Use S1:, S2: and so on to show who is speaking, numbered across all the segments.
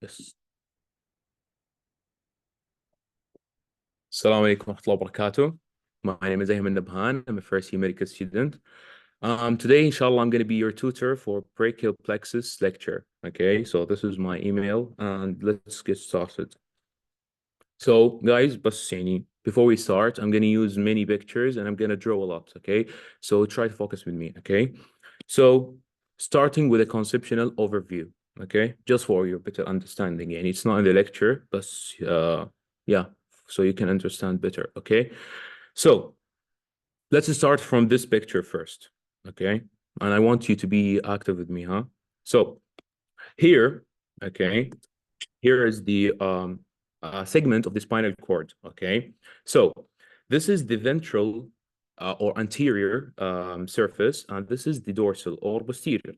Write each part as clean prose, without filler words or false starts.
S1: Yes. Assalamu alaikum wa rahmatullahi wa barakatuh. My name is Ayham Nabhan. I'm a first year medical student. Today, inshallah, I'm going to be your tutor for Brachial Plexus lecture. Okay, so this is my email, and let's get started. So, guys, before we start, I'm going to use many pictures and I'm going to draw a lot. Okay, so try to focus with me. Okay, so starting with a conceptual overview. Okay, just for your better understanding, and it's not in the lecture, but yeah, so you can understand better. Okay, so let's start from this picture first. Okay, and I want you to be active with me, huh? So here, okay, here is the segment of the spinal cord. Okay, so this is the ventral or anterior surface, and this is the dorsal or posterior.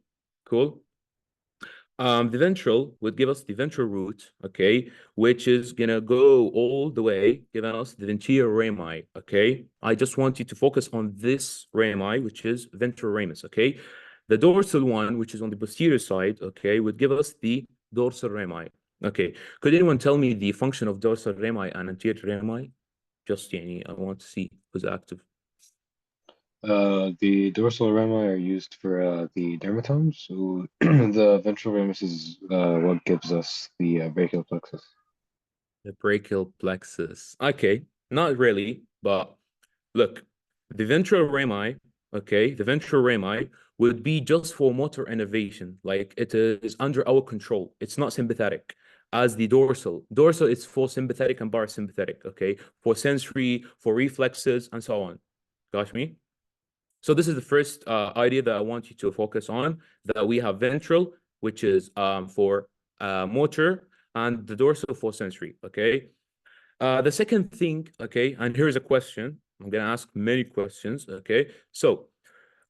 S1: Cool. The ventral would give us the ventral root, okay, which is gonna go all the way, giving us the ventral rami, okay. I just want you to focus on this rami, which is ventral ramus, okay. The dorsal one, which is on the posterior side, okay, would give us the dorsal rami. Okay, could anyone tell me the function of dorsal rami and anterior rami? Just, I want to see who's active.
S2: The dorsal rami are used for the dermatomes. So the ventral ramus is what gives us the brachial plexus.
S1: The brachial plexus. Okay, not really, but look, the ventral rami, okay, the ventral rami would be just for motor innervation, like it is under our control. It's not sympathetic. As the dorsal, dorsal is for sympathetic and parasympathetic, okay, for sensory, for reflexes, and so on. Got me? So this is the first idea that I want you to focus on, that we have ventral, which is for motor, and the dorsal for sensory, okay? The second thing, okay, and here's a question. I'm gonna ask many questions, okay? So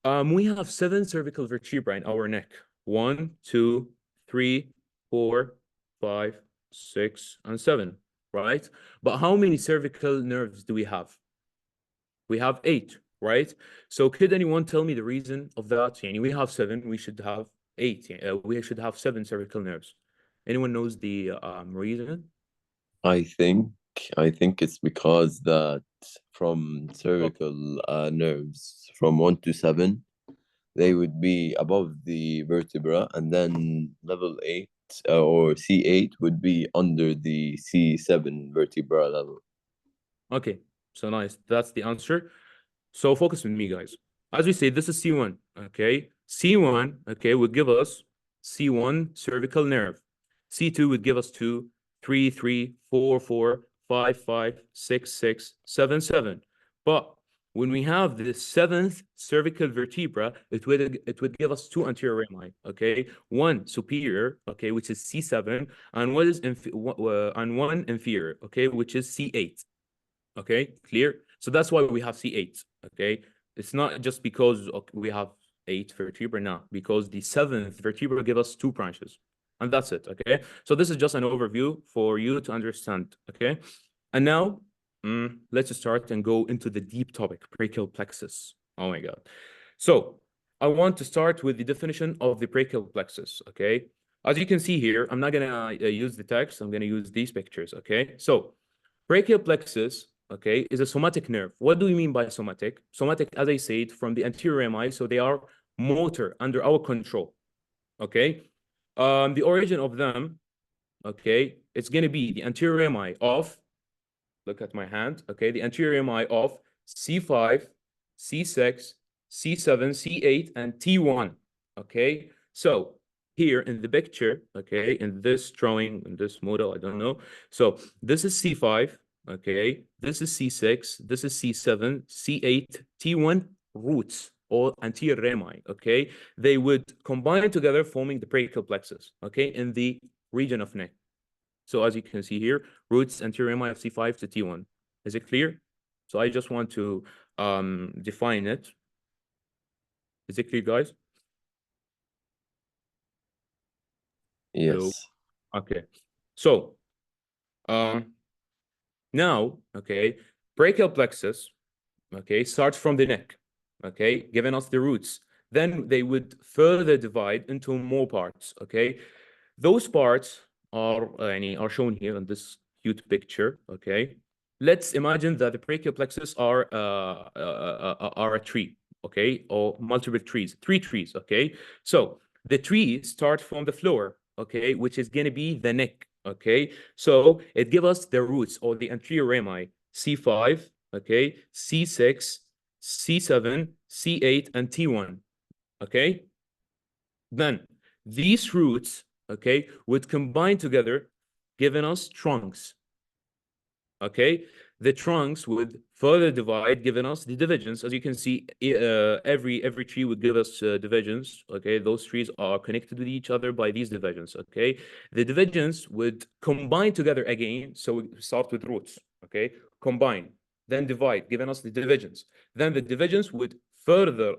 S1: we have 7 cervical vertebrae in our neck. 1, 2, 3, 4, 5, 6, and 7, right? But how many cervical nerves do we have? We have 8, right? So could anyone tell me the reason of that? We have 7, we should have 8. We should have 7 cervical nerves. Anyone knows the reason?
S3: I think I think it's because that from
S1: Oh,
S3: cervical nerves from 1 to 7, they would be above the vertebra, and then level 8 or C8 would be under the C7 vertebra level.
S1: okay, so nice. That's the answer. So focus with me, guys. As we say, this is C1, okay? C1, okay, would give us C1 cervical nerve. C2 would give us 2, 3, 3, 4, 4, 5, 5, 6, 6, 7, 7. But when we have the 7th cervical vertebra, it would give us 2 anterior rami, okay? One superior, okay, which is C7, and one inferior, okay, which is C8. Okay, clear? So that's why we have C8, okay? It's not just because we have 8 vertebrae now, because the 7th vertebra give us 2 branches. And that's it, okay? So this is just an overview for you to understand, okay? And now, let's start and go into the deep topic, brachial plexus. Oh my God. So I want to start with the definition of the brachial plexus, okay? As you can see here, I'm not gonna use the text, I'm gonna use these pictures, okay? So brachial plexus, okay, is a somatic nerve. What do we mean by somatic? Somatic, as I said, from the anterior MI, so they are motor, under our control, okay? The origin of them, okay, it's going to be the anterior MI of, look at my hand, okay, the anterior MI of C5, C6, C7, C8, and T1, okay? So here in the picture, okay, in this drawing, in this model, I don't know. So this is C5, okay, this is C6, this is C7, C8, T1 roots or anterior rami, okay? They would combine together forming the brachial plexus, okay, in the region of neck. So as you can see here, roots anterior rami of C5 to T1. Is it clear? So I just want to define it. Is it clear, guys? Hello?
S3: Yes.
S1: Okay. So now, okay, brachial plexus, okay, starts from the neck, okay, giving us the roots. Then they would further divide into more parts, okay? Those parts are shown here in this cute picture. Okay, let's imagine that the brachial plexus are a tree. Okay, or multiple trees, 3 trees. Okay, so the trees start from the floor. Okay, which is gonna be the neck. Okay, so it gives us the roots or the anterior rami C5. Okay, C6, C7, C8, and T1. Okay, then these roots, okay, would combine together, giving us trunks. Okay, the trunks would further divide, giving us the divisions. As you can see, every tree would give us divisions. Okay, those trees are connected with each other by these divisions. Okay, the divisions would combine together again. So we start with roots. Okay, combine, then divide, giving us the divisions. Then the divisions would further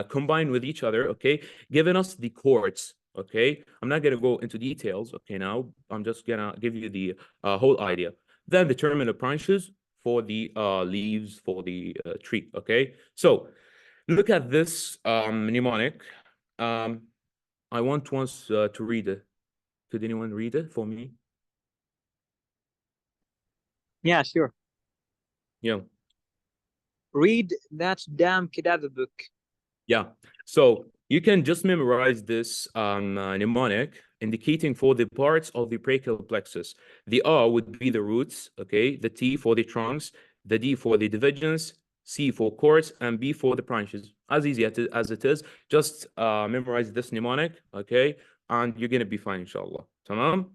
S1: combine with each other. Okay, giving us the chords. Okay, I'm not gonna go into details. Okay, now I'm just gonna give you the whole idea. Then the terminal branches for the leaves for the tree. Okay, so look at this mnemonic. I want once to read it. Could anyone read it for me?
S4: Yeah, sure.
S1: Yeah.
S4: Read that damn cadaver book.
S1: Yeah. So you can just memorize this mnemonic indicating for the parts of the brachial plexus. The R would be the roots, okay? The T for the trunks, the D for the divisions, C for chords, and B for the branches. As easy as it is, just memorize this mnemonic, okay? And you're gonna be fine, inshallah. Tamam?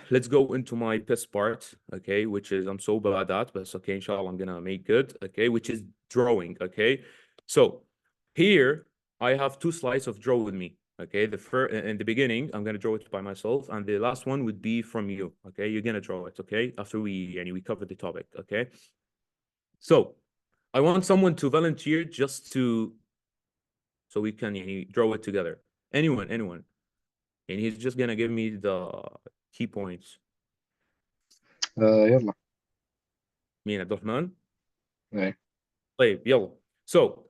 S1: Let's go into my best part, okay, which is I'm so bad at that, but it's okay, inshallah, I'm gonna make good, okay, which is drawing, okay. So here I have 2 slides of draw with me, okay. The first in the beginning, I'm gonna draw it by myself, and the last one would be from you, okay. You're gonna draw it, okay, after we cover the topic, okay. So I want someone to volunteer just to so we can draw it together. Anyone, and he's just gonna give me the key points.
S2: يلا.
S1: مين عبد الرحمن؟
S2: ايه.
S1: طيب يلا. So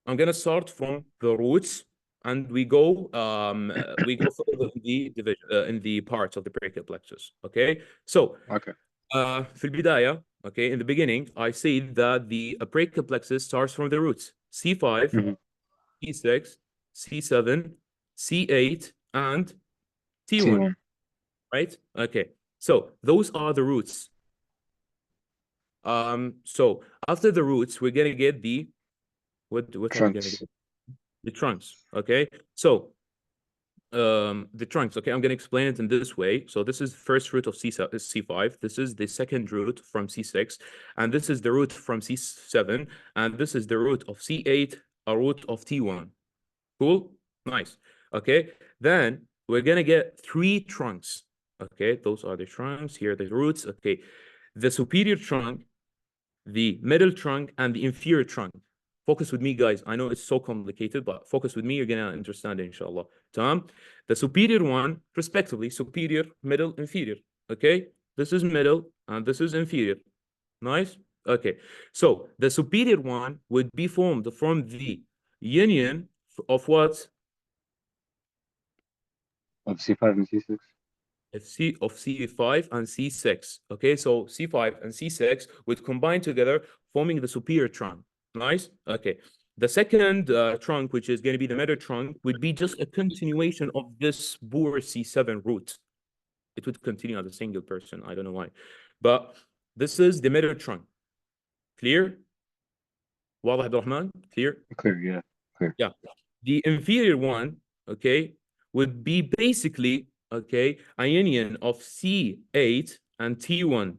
S1: I'm gonna start from the roots and we go further in the division in the parts of the brachial plexus. Okay. So
S2: Okay.
S1: في البداية, okay, in the beginning, I say that the brachial plexus starts from the roots C5,
S2: Mhm.
S1: C6, C7, C8, and T1,
S2: T1.
S1: right? Okay. So those are the roots. So after the roots, we're gonna get the what are we gonna
S2: Trunks.
S1: get? The trunks. Okay. So the trunks. Okay, I'm gonna explain it in this way. So this is first root of C5. This is the second root from C6, and this is the root from C7, and this is the root of C8, a root of T1. Cool. Nice. Okay. Then we're gonna get 3 trunks. Okay, those are the trunks. Here are the roots. Okay, the superior trunk, the middle trunk, and the inferior trunk. Focus with me, guys. I know it's so complicated, but focus with me. You're gonna understand it, inshallah. Tom, the superior one, respectively, superior, middle, inferior. Okay, this is middle, and this is inferior. Nice. Okay, so the superior one would be formed from the union of what?
S2: Of C5 and C6.
S1: Of C5 and C6. Okay, so C5 and C6 would combine together, forming the superior trunk. Nice. Okay. The second trunk, which is going to be the middle trunk, would be just a continuation of this poor C7 root. It would continue as a single person. I don't know why. But this is the middle trunk. Clear? واضح عبد الرحمن? Clear?
S2: Clear, yeah. Clear.
S1: Yeah. The inferior one, okay, would be basically, okay, a union of C8 and T1,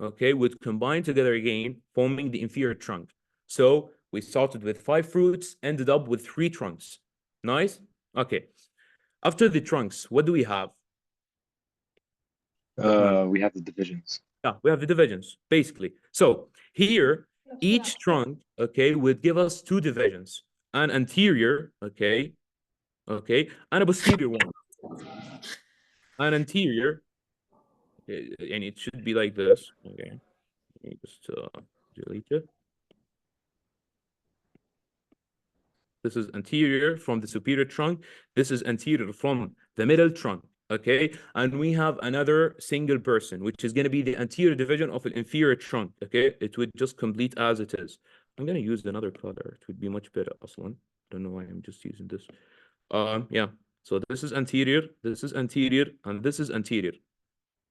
S1: okay, would combine together again, forming the inferior trunk. So we started with 5 roots, ended up with 3 trunks. Nice? Okay. After the trunks, what do we have?
S2: We have the divisions.
S1: Yeah, we have the divisions, basically. So here, each trunk, okay, would give us 2 divisions. An anterior, okay, and a posterior one. An anterior, and it should be like this. Okay, let me just delete it. This is anterior from the superior trunk. This is anterior from the middle trunk. okay? And we have another single person, which is going to be the anterior division of an inferior trunk, okay? It would just complete as it is. I'm going to use another color. It would be much better, Aslan. I don't know why I'm just using this. Yeah. So this is anterior, and this is anterior.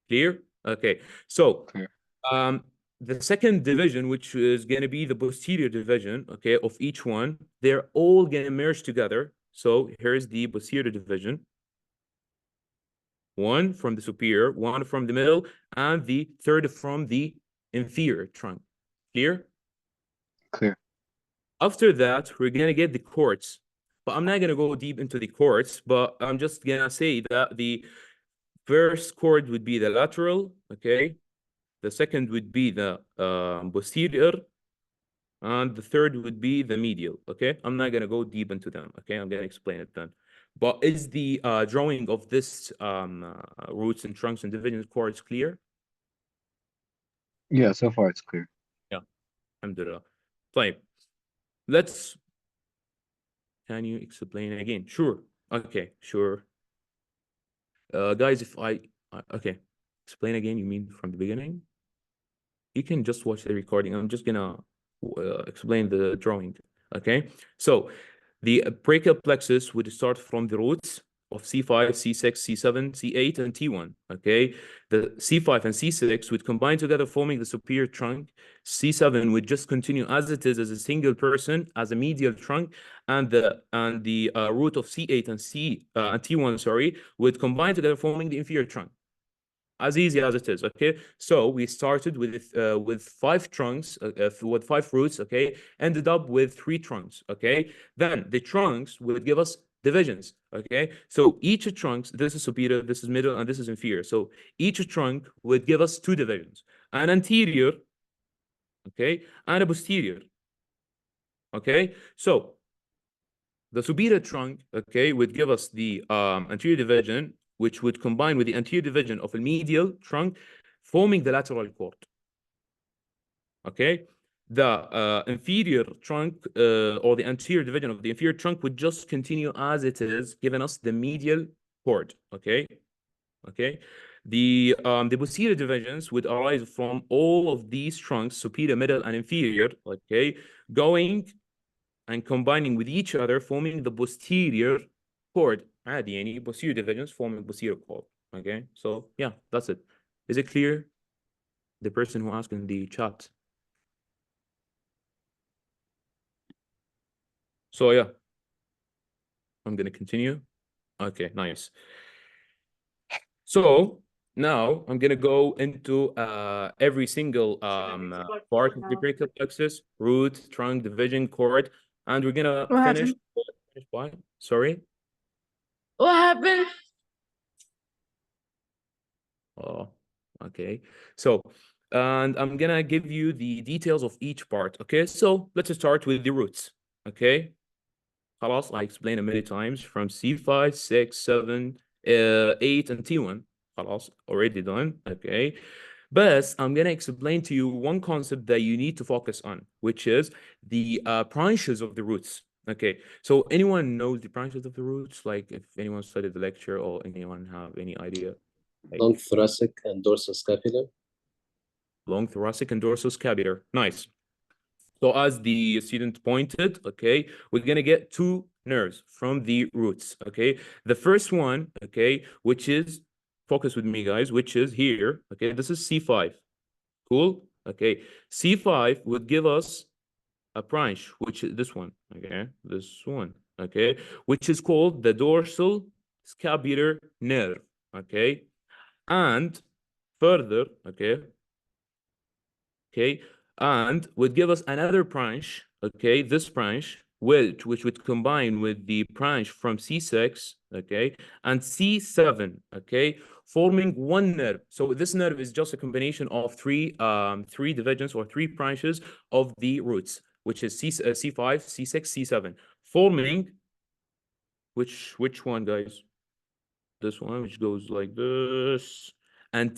S1: Clear? Okay. So,
S2: Clear.
S1: the second division, which is going to be the posterior division, okay, of each one, they're all going to merge together. So here's the posterior division. One from the superior, one from the middle, and the third from the inferior trunk. Clear?
S2: Clear.
S1: After that, we're going to get the chords. But I'm not going to go deep into the chords, but I'm just going to say that the first chord would be the lateral, okay? The second would be the posterior, and the third would be the medial, okay? I'm not going to go deep into them, okay? I'm going to explain it then. But is the drawing of this roots and trunks and division chords clear?
S2: Yeah, so far it's clear.
S1: Yeah, alhamdulillah. Fine. Let's, can you explain again? Sure. Okay, sure. Guys, if okay, explain again, you mean from the beginning? You can just watch the recording. I'm just gonna explain the drawing, okay? So the brachial plexus would start from the roots of C5, C6, C7, C8, and T1, okay? The C5 and C6 would combine together, forming the superior trunk. C7 would just continue as it is as a single person, as a medial trunk, and the root of C8 and T1, sorry, would combine together, forming the inferior trunk. As easy as it is, okay? So we started with 5 trunks, with 5 roots, okay? Ended up with 3 trunks, okay? Then the trunks would give us divisions, okay? So each trunks, this is superior, this is middle, and this is inferior. So each trunk would give us 2 divisions, an anterior, okay, and a posterior, okay? So the superior trunk, okay, would give us the anterior division, which would combine with the anterior division of a medial trunk, forming the lateral cord. Okay, the inferior trunk or the anterior division of the inferior trunk would just continue as it is, giving us the medial cord. Okay, the posterior divisions would arise from all of these trunks, superior, middle, and inferior. Okay, going and combining with each other, forming the posterior cord. عادي يعني posterior divisions forming posterior cord. Okay, so yeah, that's it. Is it clear? The person who asked in the chat. So yeah, I'm gonna continue. Okay, nice. So now I'm gonna go into every single part of the brachial plexus, root, trunk, division, cord, and we're gonna finish by, sorry.
S5: What happened?
S1: Oh, okay. So, and I'm gonna give you the details of each part. Okay, so let's start with the roots. Okay. خلاص, I explained it many times from C5, 6, 7, 8, and T1. خلاص, already done. Okay. But I'm gonna explain to you one concept that you need to focus on, which is the branches of the roots. Okay, so anyone knows the branches of the roots? Like if anyone studied the lecture or anyone have any idea? Like,
S6: long thoracic and dorsal scapular.
S1: long thoracic and dorsoscapular. Nice. So as the student pointed, okay, we're gonna get 2 nerves from the roots, okay? The first one, okay, which is, focus with me, guys, which is here, okay? This is C5. Cool? Okay. C5 would give us a branch, which is this one, okay? This one, okay? Which is called the dorsal scapular nerve, okay? And further, okay, and would give us another branch, okay, this branch, which would combine with the branch from C6, okay, and C7, okay, forming one nerve. So this nerve is just a combination of three divisions or 3 branches of the roots, which is C5, C6, C7, forming which one, guys? This one, which goes like this, and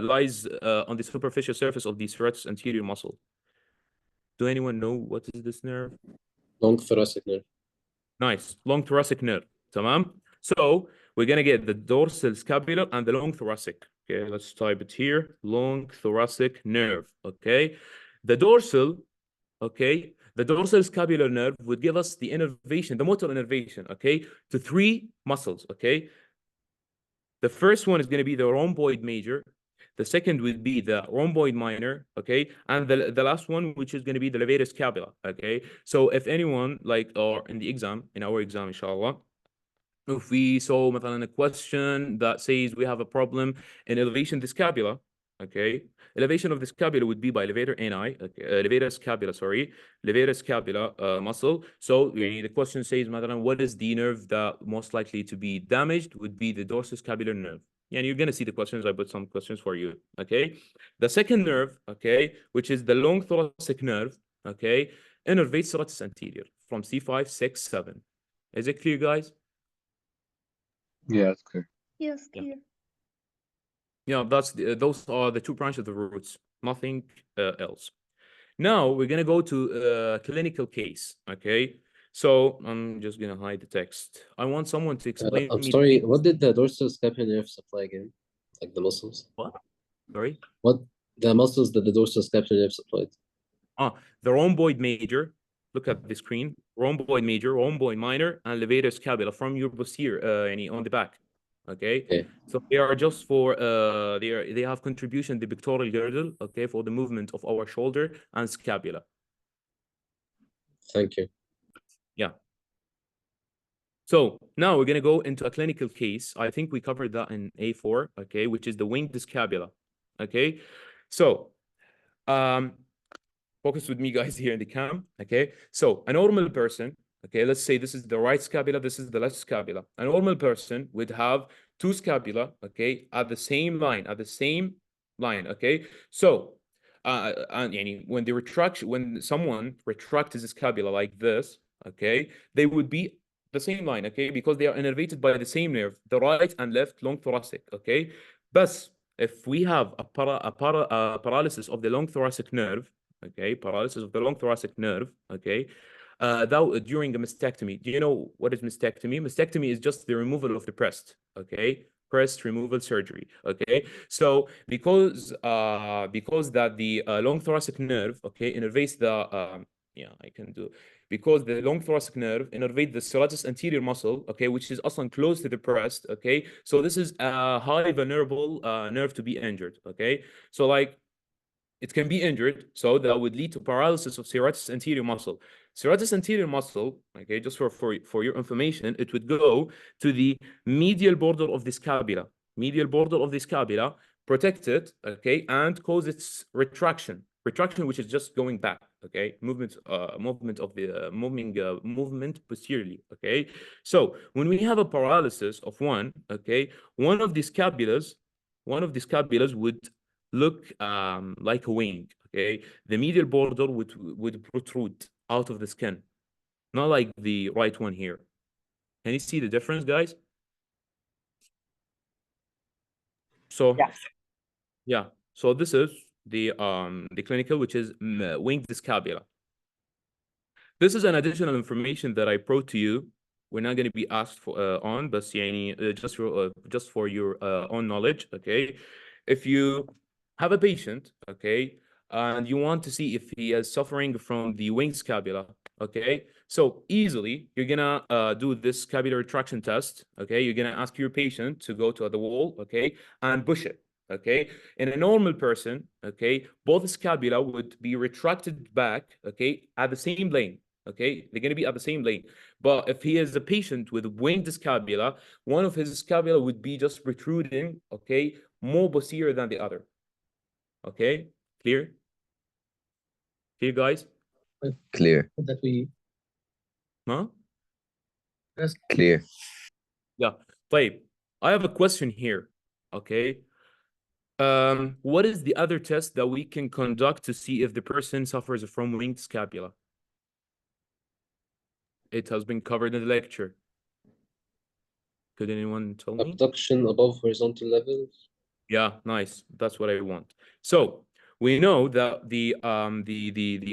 S1: lies on the superficial surface of the serratus anterior muscle. Do anyone know what is this nerve?
S6: Long thoracic nerve.
S1: Nice, long thoracic nerve. Tamam. So we're gonna get the dorsal scapular and the long thoracic. Okay, let's type it here. Long thoracic nerve. Okay, the dorsal. Okay, the dorsal scapular nerve would give us the innervation, the motor innervation. Okay, to three muscles. Okay, the first one is going to be the rhomboid major. The second would be the rhomboid minor, okay? And the last one, which is going to be the levator scapula, okay? So if anyone, like, or in the exam, in our exam, inshallah, if we saw مثلا, a question that says we have a problem in elevation the scapula, okay? Elevation of the scapula would be by levator ani, okay, levator scapula, sorry, levator scapula muscle. So the question says, مثلا, what is the nerve that most likely to be damaged? Would be the dorsoscapular nerve. And you're gonna see the questions. I put some questions for you, okay? The second nerve, okay, which is the long thoracic nerve, okay, innervates serratus anterior from C5, 6, 7. Is it clear, guys?
S2: Yeah, it's clear.
S5: Yes,
S1: Yeah.
S5: clear.
S1: Yeah, that's those are the two branches of the roots, nothing else. Now we're gonna go to clinical case, okay? So I'm just gonna hide the text. I want someone to explain
S6: I'm
S1: me
S6: sorry,
S1: the
S6: what did the dorsal scapular nerve supply again? Like the muscles?
S1: what? Sorry?
S6: What the muscles that the dorsal scapular nerve supplied?
S1: The rhomboid major. Look at the screen. Rhomboid major, rhomboid minor, and levator scapula from your posterior, on the back. Okay.
S6: Okay.
S1: So they are just for they have contribution the pectoral girdle, okay, for the movement of our shoulder and scapula.
S6: Thank you.
S1: Yeah. So now we're gonna go into a clinical case. I think we covered that in A4, okay, which is the winged scapula. Okay. So focus with me, guys, here in the cam. Okay. So a normal person, okay, let's say this is the right scapula, this is the left scapula. A normal person would have two scapula, okay, at the same line, okay? So, and when someone retracts his scapula like this, okay, they would be the same line, okay, because they are innervated by the same nerve, the right and left long thoracic, okay? But if we have a paralysis of the long thoracic nerve, okay, paralysis of the long thoracic nerve, okay, that during a mastectomy. Do you know what is mastectomy? Mastectomy is just the removal of the breast, okay? Breast removal surgery, okay? So because that the long thoracic nerve, okay, innervates the yeah, I can do, because the long thoracic nerve innervates the serratus anterior muscle, okay, which is also close to the breast, okay? So this is a high vulnerable nerve to be injured, okay? So like it can be injured, so that would lead to paralysis of serratus anterior muscle. Serratus anterior muscle, okay, just for your information, it would go to the medial border of the scapula. Medial border of the scapula, protect it, okay, and cause its retraction. Retraction, which is just going back, okay, movement of the movement posteriorly, okay. So when we have a paralysis of one, okay, one of the scapulas would look like a wing, okay? The medial border would protrude out of the skin, not like the right one here. Can you see the difference, guys? So yeah, so this is the clinical, which is winged scapula. This is an additional information that I brought to you. We're not going to be asked for on, but just for your own knowledge, okay? If you have a patient, okay, and you want to see if he is suffering from the wing scapula, okay, so easily you're gonna do this scapular retraction test, okay? You're gonna ask your patient to go to the wall, okay, and push it, okay? In a normal person, okay, both scapula would be retracted back, okay, at the same lane, okay? They're gonna be at the same lane. But if he is a patient with winged scapula, one of his scapula would be just protruding, okay, more posterior than the other. Okay, clear? Clear, guys?
S3: Clear.
S6: That we
S1: Huh?
S3: Clear.
S1: Yeah. طيب, I have a question here. Okay. What is the other test that we can conduct to see if the person suffers from winged scapula? It has been covered in the lecture. Could anyone tell me?
S6: abduction above horizontal level.
S1: Yeah, nice. That's what I want. So we know that the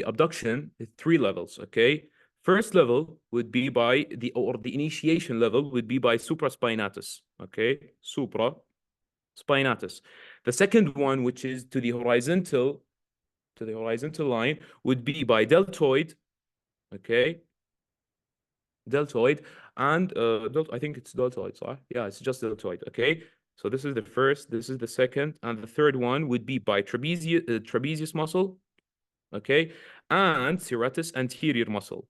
S1: abduction is 3 levels, okay? First level would be by the initiation level would be by supraspinatus. Okay, supraspinatus. The second one, which is to the horizontal line, would be by deltoid. Okay, deltoid and I think it's deltoid, sorry. Yeah, it's just deltoid. Okay, so this is the first, this is the second, and the third one would be by trapezius muscle. Okay, and serratus anterior muscle.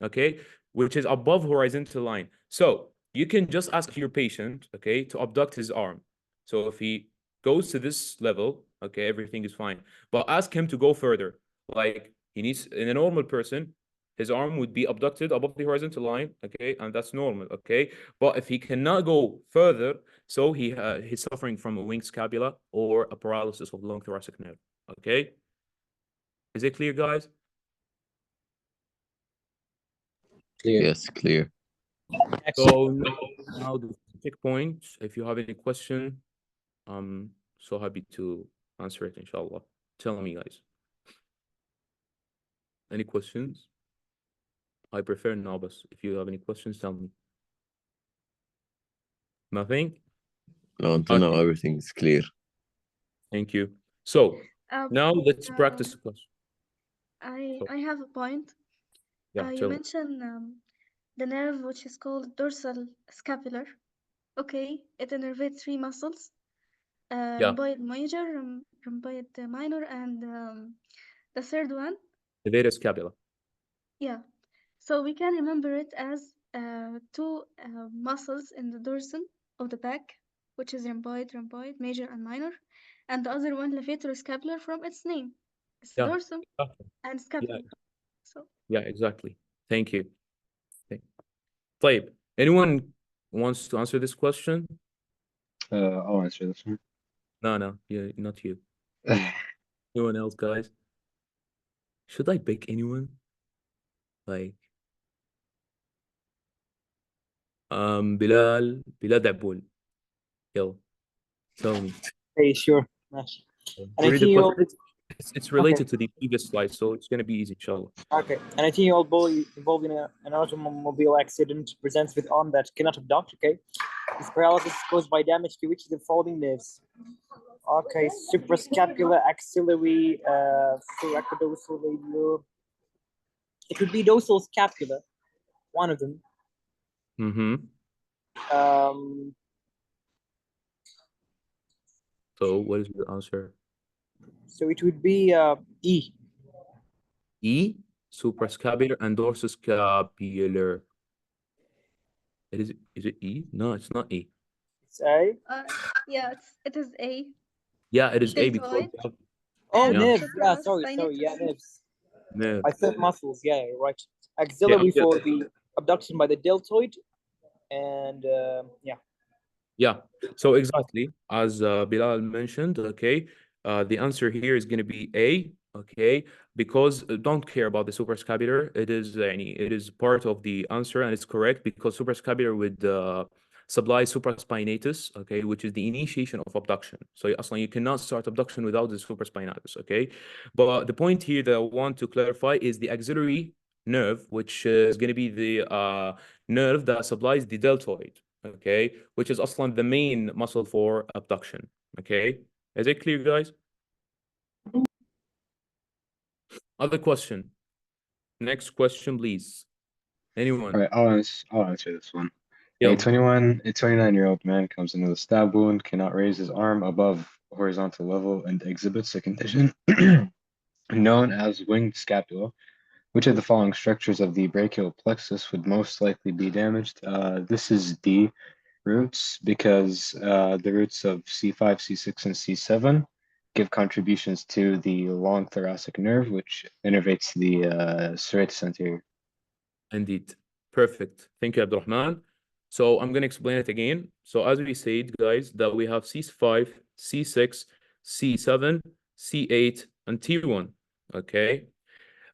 S1: Okay, which is above horizontal line. So you can just ask your patient, okay, to abduct his arm. So if he goes to this level, okay, everything is fine. But ask him to go further. Like he needs, in a normal person, his arm would be abducted above the horizontal line, okay, and that's normal, okay. But if he cannot go further, so he's suffering from a winged scapula or a paralysis of the long thoracic nerve, okay. Is it clear, guys?
S6: Clear.
S3: Yes, clear.
S1: So now the checkpoint. If you have any question, I'm so happy to answer it, inshallah. Tell me, guys. Any questions? I prefer no, but if you have any questions, tell me. Nothing?
S3: No, until now,
S1: Okay.
S3: everything is clear.
S1: Thank you. So
S7: Uh,
S1: now let's
S7: uh,
S1: practice the question.
S7: I have a point.
S1: Yeah,
S7: You
S1: tell me.
S7: mentioned the nerve which is called dorsal scapular. Okay, it innervates three muscles:
S1: Yeah.
S7: rhomboid major, rhomboid minor, and the third one.
S1: Levator scapula.
S7: Yeah. So we can remember it as two muscles in the dorsum of the back, which is rhomboid, major and minor, and the other one levatoscapular from its name. It's
S1: Yeah.
S7: dorsum
S1: Exactly.
S7: and
S1: Yeah.
S7: scapula. So
S1: Yeah, exactly. Thank you. طيب, anyone wants to answer this question?
S2: I'll answer this one.
S1: No, yeah, not you. Anyone else, guys? Should I pick anyone? Like, Bilal Dabul. Yo, tell me.
S4: Hey, sure. ماشي. And I
S1: Read the
S4: think you'll
S1: question. It's related to the previous slide, so it's gonna be easy, inshallah.
S4: okay. And I think you'll be involved in an automobile accident presents with arm that cannot abduct. Okay, this paralysis is caused by damage to which of the following nerves? Okay, suprascapular, axillary, thoracodorsal, radial. It would be dorsal scapula, one of them.
S1: Mm-hmm.
S4: Um,
S1: So what is your answer?
S4: so it would be E.
S1: E, suprascapular and dorsoscapular. Is it E? No, it's not E.
S4: It's A.
S7: yeah, it is A.
S1: Yeah, it is A because
S7: Deltoid.
S1: we have
S4: Oh,
S1: Yeah.
S4: nerves. Yeah,
S7: Supraspinatus.
S4: sorry. Yeah, nerves.
S1: nerve.
S4: I said muscles. Yeah, you're right. Axillary
S1: Yeah.
S4: for the abduction by the deltoid, and yeah.
S1: Yeah, so exactly as Bilal mentioned, okay, the answer here is going to be A, okay, because don't care about the suprascapular. It is part of the answer and it's correct because suprascapular would supply supraspinatus, okay, which is the initiation of abduction. So you cannot start abduction without the supraspinatus, okay. But the point here that I want to clarify is the axillary nerve, which is going to be the nerve that supplies the deltoid. Okay, which is aslan the main muscle for abduction. Okay, is it clear, guys? Other question. Next question, please. Anyone?
S2: All right, I'll answer this one.
S1: Yeah.
S2: A 29-year-old man comes into the stab wound, cannot raise his arm above horizontal level, and exhibits a condition known as winged scapula. Which of the following structures of the brachial plexus would most likely be damaged? This is D, roots, because the roots of C5, C6, and C7 give contributions to the long thoracic nerve, which innervates the serratus anterior.
S1: Indeed. Perfect. Thank you, Abdurrahman. So I'm going to explain it again. So as we said, guys, that we have C5, C6, C7, C8, and T1. Okay.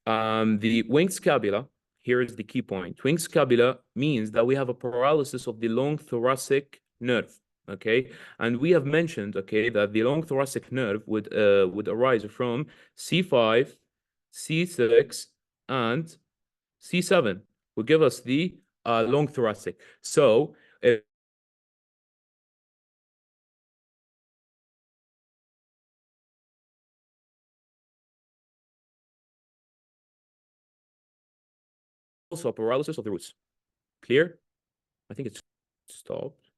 S1: The winged scapula, here is the key point. Winged scapula means that we have a paralysis of the long thoracic nerve. Okay. And we have mentioned, okay, that the long thoracic nerve would arise from C5, C6, and C7 will give us the long thoracic. So if also paralysis of the roots. Clear? I think it's stopped.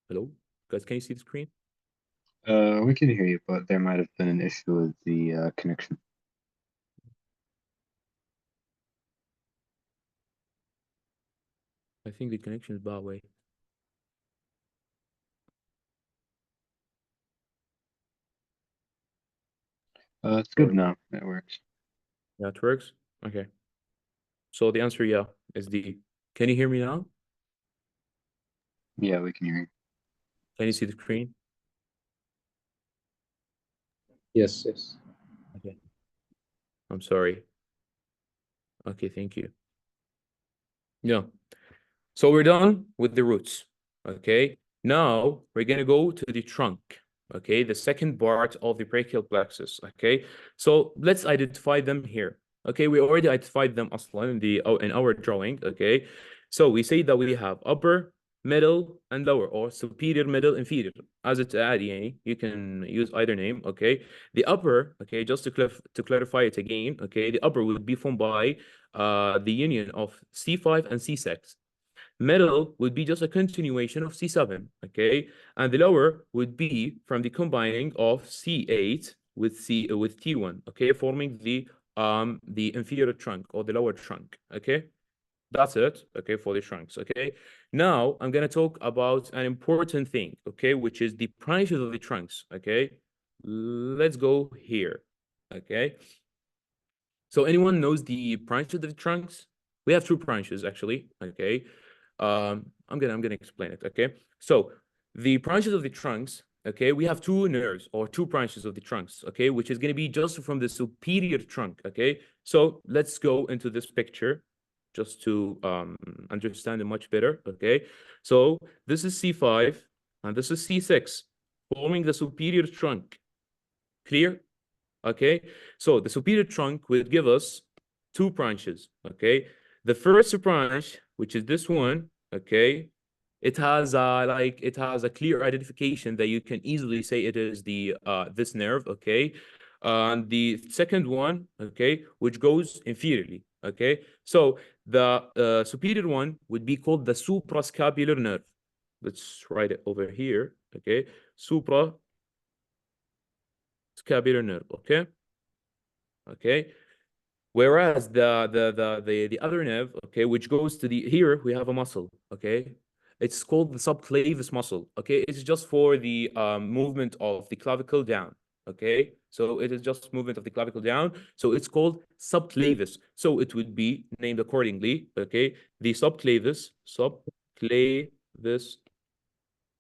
S1: Hello? Guys, can you see the screen?
S2: We can hear you, but there might have been an issue with the connection.
S1: I think the connection is bad way.
S2: It's good now. It works.
S1: Yeah, it works? Okay. So the answer, yeah, is D. Can you hear me now?
S2: Yeah, we can hear you.
S1: Can you see the screen?
S6: Yes, yes.
S1: Okay. I'm sorry. Okay, thank you. Yeah. So we're done with the roots. Okay. Now we're gonna go to the trunk. Okay, the second part of the brachial plexus. Okay. So let's identify them here. Okay, we already identified them in our drawing. Okay. So we say that we have upper, middle, and lower, or superior, middle, inferior. As it's عادي, you can use either name. Okay. The upper, okay, just to clarify it again, okay, the upper would be formed by the union of C5 and C6. Middle would be just a continuation of C7, okay? And the lower would be from the combining of C8 with T1, okay? Forming the inferior trunk or the lower trunk, okay? That's it, okay, for the trunks, okay? Now, I'm gonna talk about an important thing, okay, which is the branches of the trunks, okay? Let's go here, okay? So anyone knows the branches of the trunks? We have two branches, actually, okay? I'm gonna explain it, okay? So the branches of the trunks, okay, we have two nerves or two branches of the trunks, okay, which is gonna be just from the superior trunk, okay? So let's go into this picture just to understand it much better, okay? So this is C5 and this is C6, forming the superior trunk. Clear? Okay, so the superior trunk will give us two branches. Okay, the first branch, which is this one, okay, it has a clear identification that you can easily say it is the this nerve. Okay, and the second one, okay, which goes inferiorly. Okay, so the superior one would be called the suprascapular nerve. Let's write it over here. Okay, suprascapular nerve. Okay, whereas the other nerve, okay, which goes to the here we have a muscle, okay, it's called the subclavius muscle. Okay, it's just for the movement of the clavicle down. Okay, so it is just movement of the clavicle down, so it's called subclavius, so it would be named accordingly. Okay, the subclavius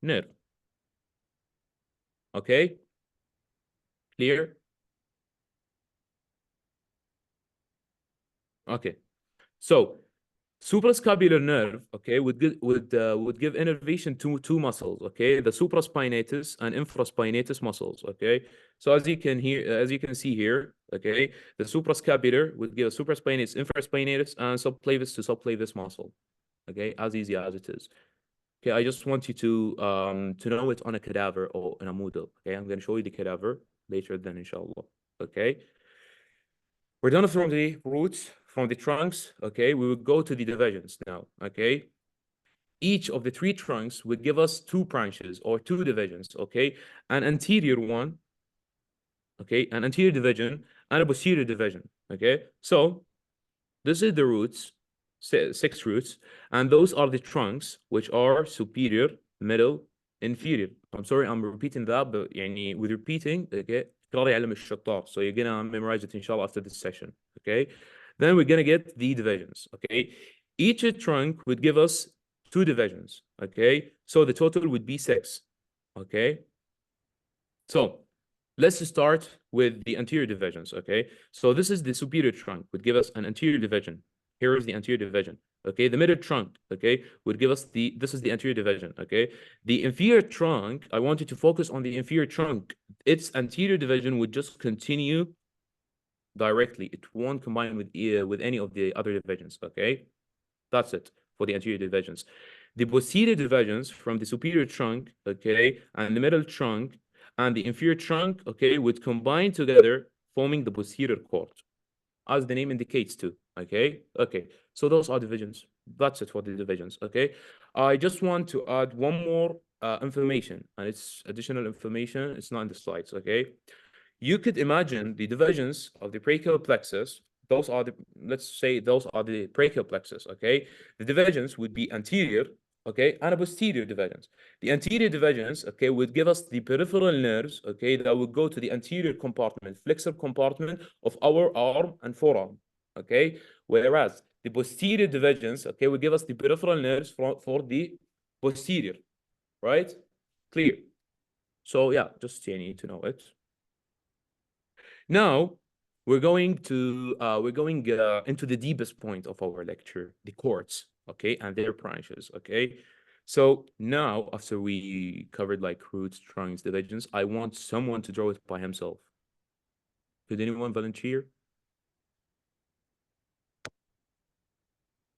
S1: nerve. Okay, clear? Okay, so suprascapular nerve, okay, would give innervation to two muscles, okay, the supraspinatus and infraspinatus muscles, okay. So as you can see here, okay, the suprascapular would give a supraspinatus, infraspinatus, and subclavius to subclavius muscle, okay, as easy as it is. Okay, I just want you to know it on a cadaver or in a model. Okay, I'm going to show you the cadaver later then, inshallah. Okay. We're done from the roots, from the trunks, okay? We will go to the divisions now, okay? Each of the three trunks would give us two branches or two divisions, okay? An anterior one, okay? An anterior division and a posterior division, okay? So this is the roots, six roots, and those are the trunks, which are superior, middle, inferior. I'm sorry, I'm repeating that, but يعني, with repeating, okay? So you're gonna memorize it inshallah after this session, okay? Then we're gonna get the divisions, okay? Each trunk would give us two divisions, okay? So the total would be 6, okay? So let's start with the anterior divisions, okay? So this is the superior trunk, would give us an anterior division. Here is the anterior division, okay? The middle trunk, okay, would give us this is the anterior division, okay? The inferior trunk, I want you to focus on the inferior trunk. Its anterior division would just continue directly. It won't combine with any of the other divisions. Okay, that's it for the anterior divisions. The posterior divisions from the superior trunk, okay, and the middle trunk and the inferior trunk, okay, would combine together, forming the posterior cord, as the name indicates too. Okay, okay. So those are divisions. That's it for the divisions. Okay. I just want to add one more information, and it's additional information. It's not in the slides. Okay. You could imagine the divisions of the brachial plexus. Those are the, let's say those are the brachial plexus. Okay. The divisions would be anterior, okay, and a posterior divisions. The anterior divisions, okay, would give us the peripheral nerves, okay, that would go to the anterior compartment, flexor compartment of our arm and forearm, okay, whereas the posterior divisions, okay, would give us the peripheral nerves for the posterior, right? Clear. So yeah, just you need to know it. Now we're going into the deepest point of our lecture, the cords, okay, and their branches, okay. So now, after we covered like roots, trunks, divisions, I want someone to draw it by himself. Could anyone volunteer?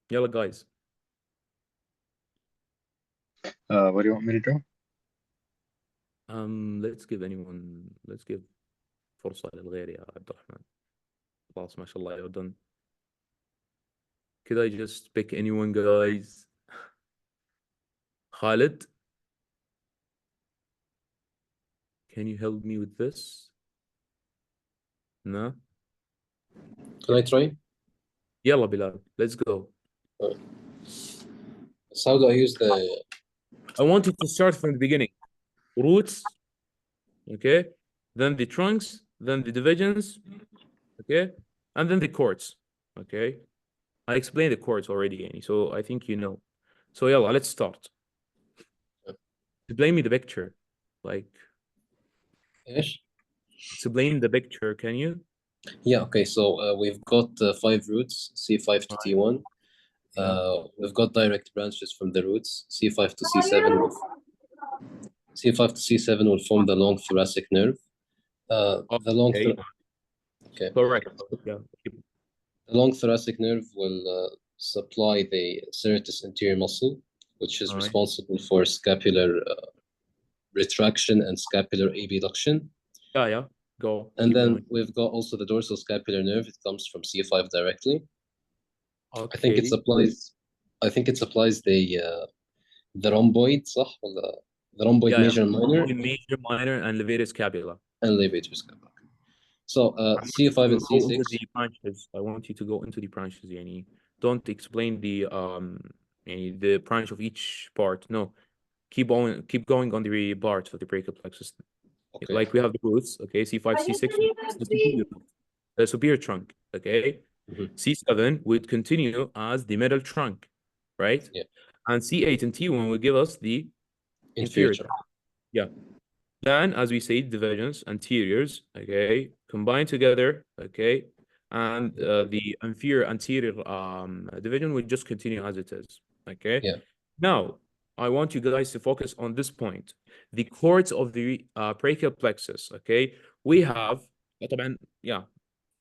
S1: Yalla, guys.
S2: What do you want me to draw?
S1: Let's give فرصة للغير يا عبد الرحمن. خلاص ما شاء الله you're done. Could I just pick anyone, guys? Khalid? Can you help me with this? No?
S6: Can I try?
S1: Yalla, Bilal, let's go.
S6: So how do I use the...
S1: I want you to start from the beginning. Roots, okay? Then the trunks, then the divisions, okay? And then the chords, okay? I explained the chords already, Annie, so I think you know. So yalla, let's start. Explain me the picture. Like,
S6: Ish?
S1: explain the picture, can you?
S6: Yeah, okay, so we've got 5 roots, C5 to T1. We've got direct branches from the roots, C5 to C7. C5 to C7 will form the long thoracic nerve. The long
S1: Okay,
S6: okay.
S1: correct. Yeah.
S6: The long thoracic nerve will supply the serratus anterior muscle, which is
S1: All right.
S6: responsible for scapular retraction and scapular abduction.
S1: Yeah, go.
S6: And
S1: Keep
S6: then
S1: going.
S6: we've got also the dorsal scapular nerve. It comes from C5 directly.
S1: Okay.
S6: I think it supplies the rhomboid, صح? ولا the rhomboid
S1: Yeah,
S6: major and minor
S1: major, minor, and levator scapula.
S6: and levator scapula. So
S1: I want you
S6: C5
S1: to
S6: and
S1: go into
S6: C6.
S1: the branches. I want you to go into the branches, Yani. Don't explain yani the branch of each part. No, keep going on the parts of the brachial plexus.
S6: Okay.
S1: Like we have the roots, okay, C5, C6, the superior trunk, okay. C7 would continue as the middle trunk, right?
S6: Yeah.
S1: And C8 and T1 would give us the inferior trunk. Yeah. Then, as we say, divisions, anteriors, okay, combine together, okay, and the inferior anterior division will just continue as it is, okay.
S6: Yeah.
S1: Now, I want you guys to focus on this point. The chords of the brachial plexus, okay, we have, yeah,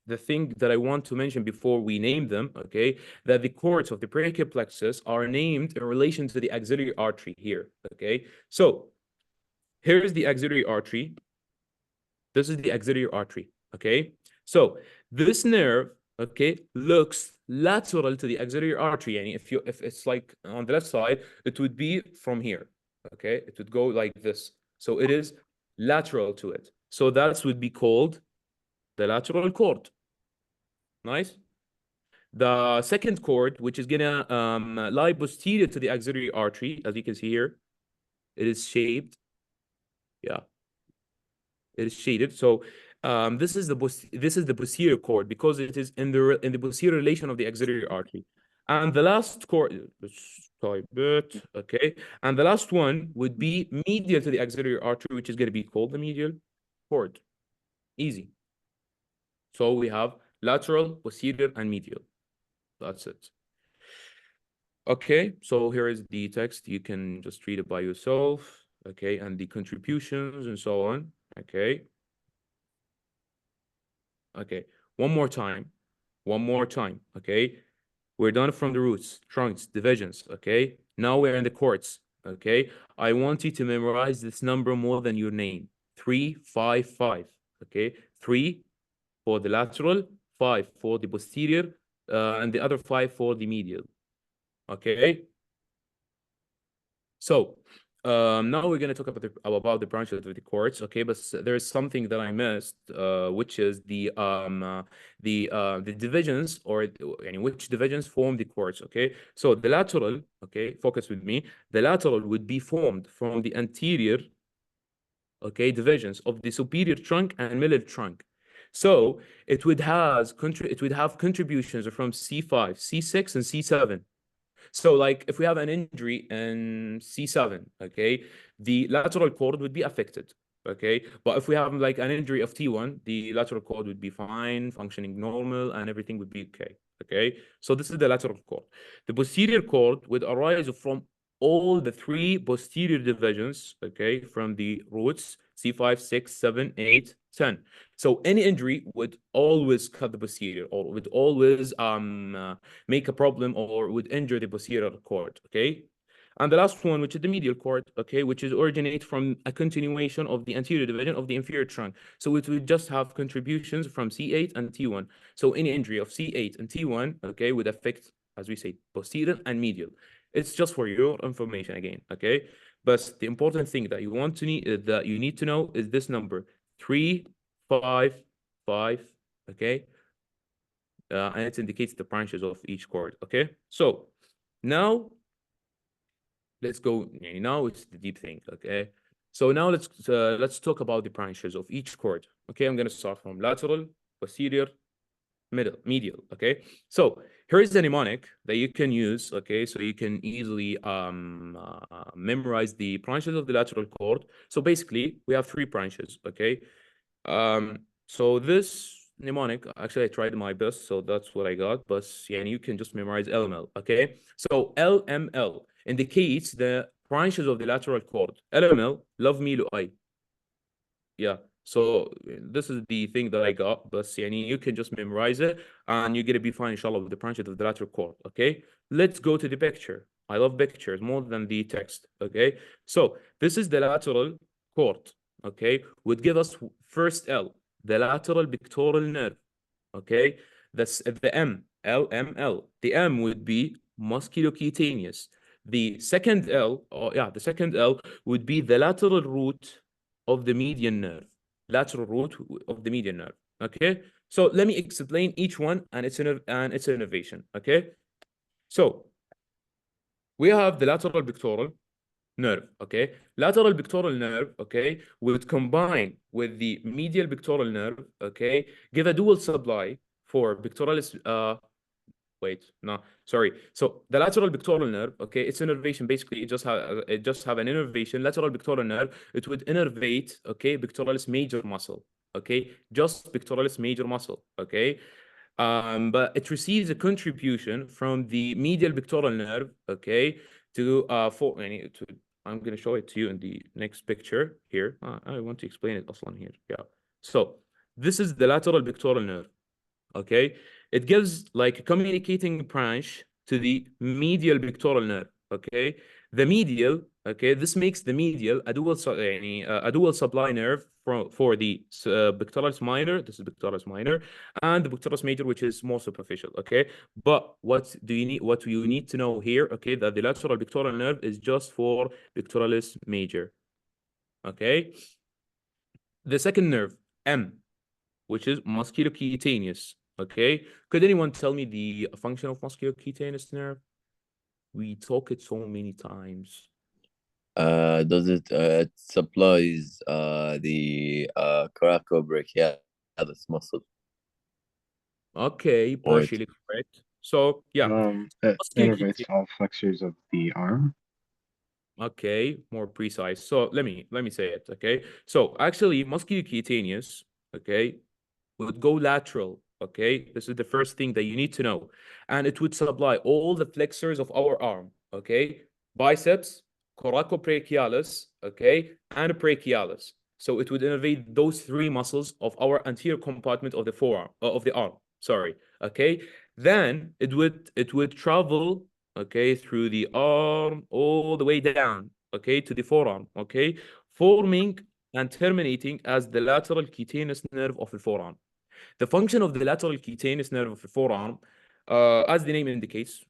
S1: the thing that I want to mention before we name them, okay, that the chords of the brachial plexus are named in relation to the axillary artery here, okay. So here's the axillary artery. This is the axillary artery, okay? So this nerve, okay, looks lateral to the axillary artery. And if it's like on the left side, it would be from here, okay? It would go like this. So it is lateral to it. So that would be called the lateral cord. Nice. The second cord, which is gonna lie posterior to the axillary artery, as you can see here, it is shaped. Yeah. It is shaded. So this is the posterior cord because it is in the posterior relation of the axillary artery. And the last cord, let's type it, okay. And the last one would be medial to the axillary artery, which is going to be called the medial cord. Easy. So we have lateral, posterior, and medial. That's it. Okay, so here is the text. You can just read it by yourself, okay, and the contributions and so on, okay. Okay, One more time. Okay? We're done from the roots, trunks, divisions, okay? Now we're in the chords, okay? I want you to memorize this number more than your name. 3, 5, 5, okay? 3 for the lateral, 5 for the posterior, and the other 5 for the medial, okay? So now we're going to talk about the branches of the chords, okay? But there's something that I missed, which is the divisions, or which divisions form the chords, okay? So the lateral, okay, focus with me. The lateral would be formed from the anterior, okay, divisions of the superior trunk and middle trunk. So it would have contributions from C5, C6, and C7. So like if we have an injury in C7, okay, the lateral cord would be affected, okay? But if we have like an injury of T1, the lateral cord would be fine, functioning normal, and everything would be okay? So this is the lateral cord. The posterior cord would arise from all the 3 posterior divisions, okay, from the roots, C5, 6, 7, 8, 10. So any injury would always cut the posterior, or would always make a problem, or would injure the posterior cord, okay? And the last one, which is the medial cord, okay, which is originate from a continuation of the anterior division of the inferior trunk. So it would just have contributions from C8 and T1. So any injury of C8 and T1, okay, would affect, as we say, posterior and medial. It's just for your information again, okay? But the important thing that you need to know is this number, 3, 5, 5, okay? And it indicates the branches of each chord, okay? So now let's go, now it's the deep thing, okay? So now let's talk about the branches of each chord, okay? I'm gonna start from lateral, posterior, medial, okay? So here is a mnemonic that you can use, okay? So you can easily memorize the branches of the lateral cord. So basically, we have 3 branches, okay? So this mnemonic, actually I tried my best, so that's what I got, but yeah, you can just memorize LML, okay? So LML indicates the branches of the lateral cord. LML, love me Lu'ay. Yeah, so this is the thing that I got, but you can just memorize it and you're gonna be fine, inshallah, with the branches of the lateral cord, okay? Let's go to the picture. I love pictures more than the text, okay? So this is the lateral cord, okay? Would give us first L, the lateral pectoral nerve, okay? That's the M, LML. The M would be musculocutaneous. The second L, the second L would be the lateral root of the median nerve. Lateral root of the median nerve, okay? So let me explain each one and its innervation, okay? So we have the lateral pectoral nerve, okay? Lateral pectoral nerve, okay, would combine with the medial pectoral nerve, okay, give a dual supply for pectoralis, So the lateral pectoral nerve, okay, its innervation, basically it just have an innervation, lateral pectoral nerve, it would innervate, okay, pectoralis major muscle, okay, just pectoralis major muscle, okay? But it receives a contribution from the medial pectoral nerve, okay, I'm going to show it to you in the next picture here. I want to explain it also here. Yeah. So this is the lateral pectoral nerve, okay? It gives like a communicating branch to the medial pectoral nerve, okay? The medial, okay, this makes the medial a dual supply nerve for the pectoralis minor, this is pectoralis minor, and the pectoralis major, which is more superficial, okay? But what you need to know here, okay, that the lateral pectoral nerve is just for pectoralis major, okay? The second nerve, M, which is musculocutaneous, okay? Could anyone tell me the function of musculocutaneous nerve? We talk it so many times.
S3: Does it supplies the coracobrachialis muscle?
S1: Okay, partially correct. So yeah,
S2: It innervates
S1: musculocutaneous.
S2: all flexors of the arm.
S1: Okay, more precise. So let me say it. Okay, so actually, musculocutaneous, okay, would go lateral. Okay, this is the first thing that you need to know, and it would supply all the flexors of our arm. Okay, biceps, coracobrachialis, okay, and brachialis. So it would innervate those three muscles of our anterior compartment of the forearm, of the arm. Sorry. Okay. Then it would travel, okay, through the arm all the way down, okay, to the forearm, okay, forming and terminating as the lateral cutaneous nerve of the forearm. The function of the lateral cutaneous nerve of the forearm, as the name indicates,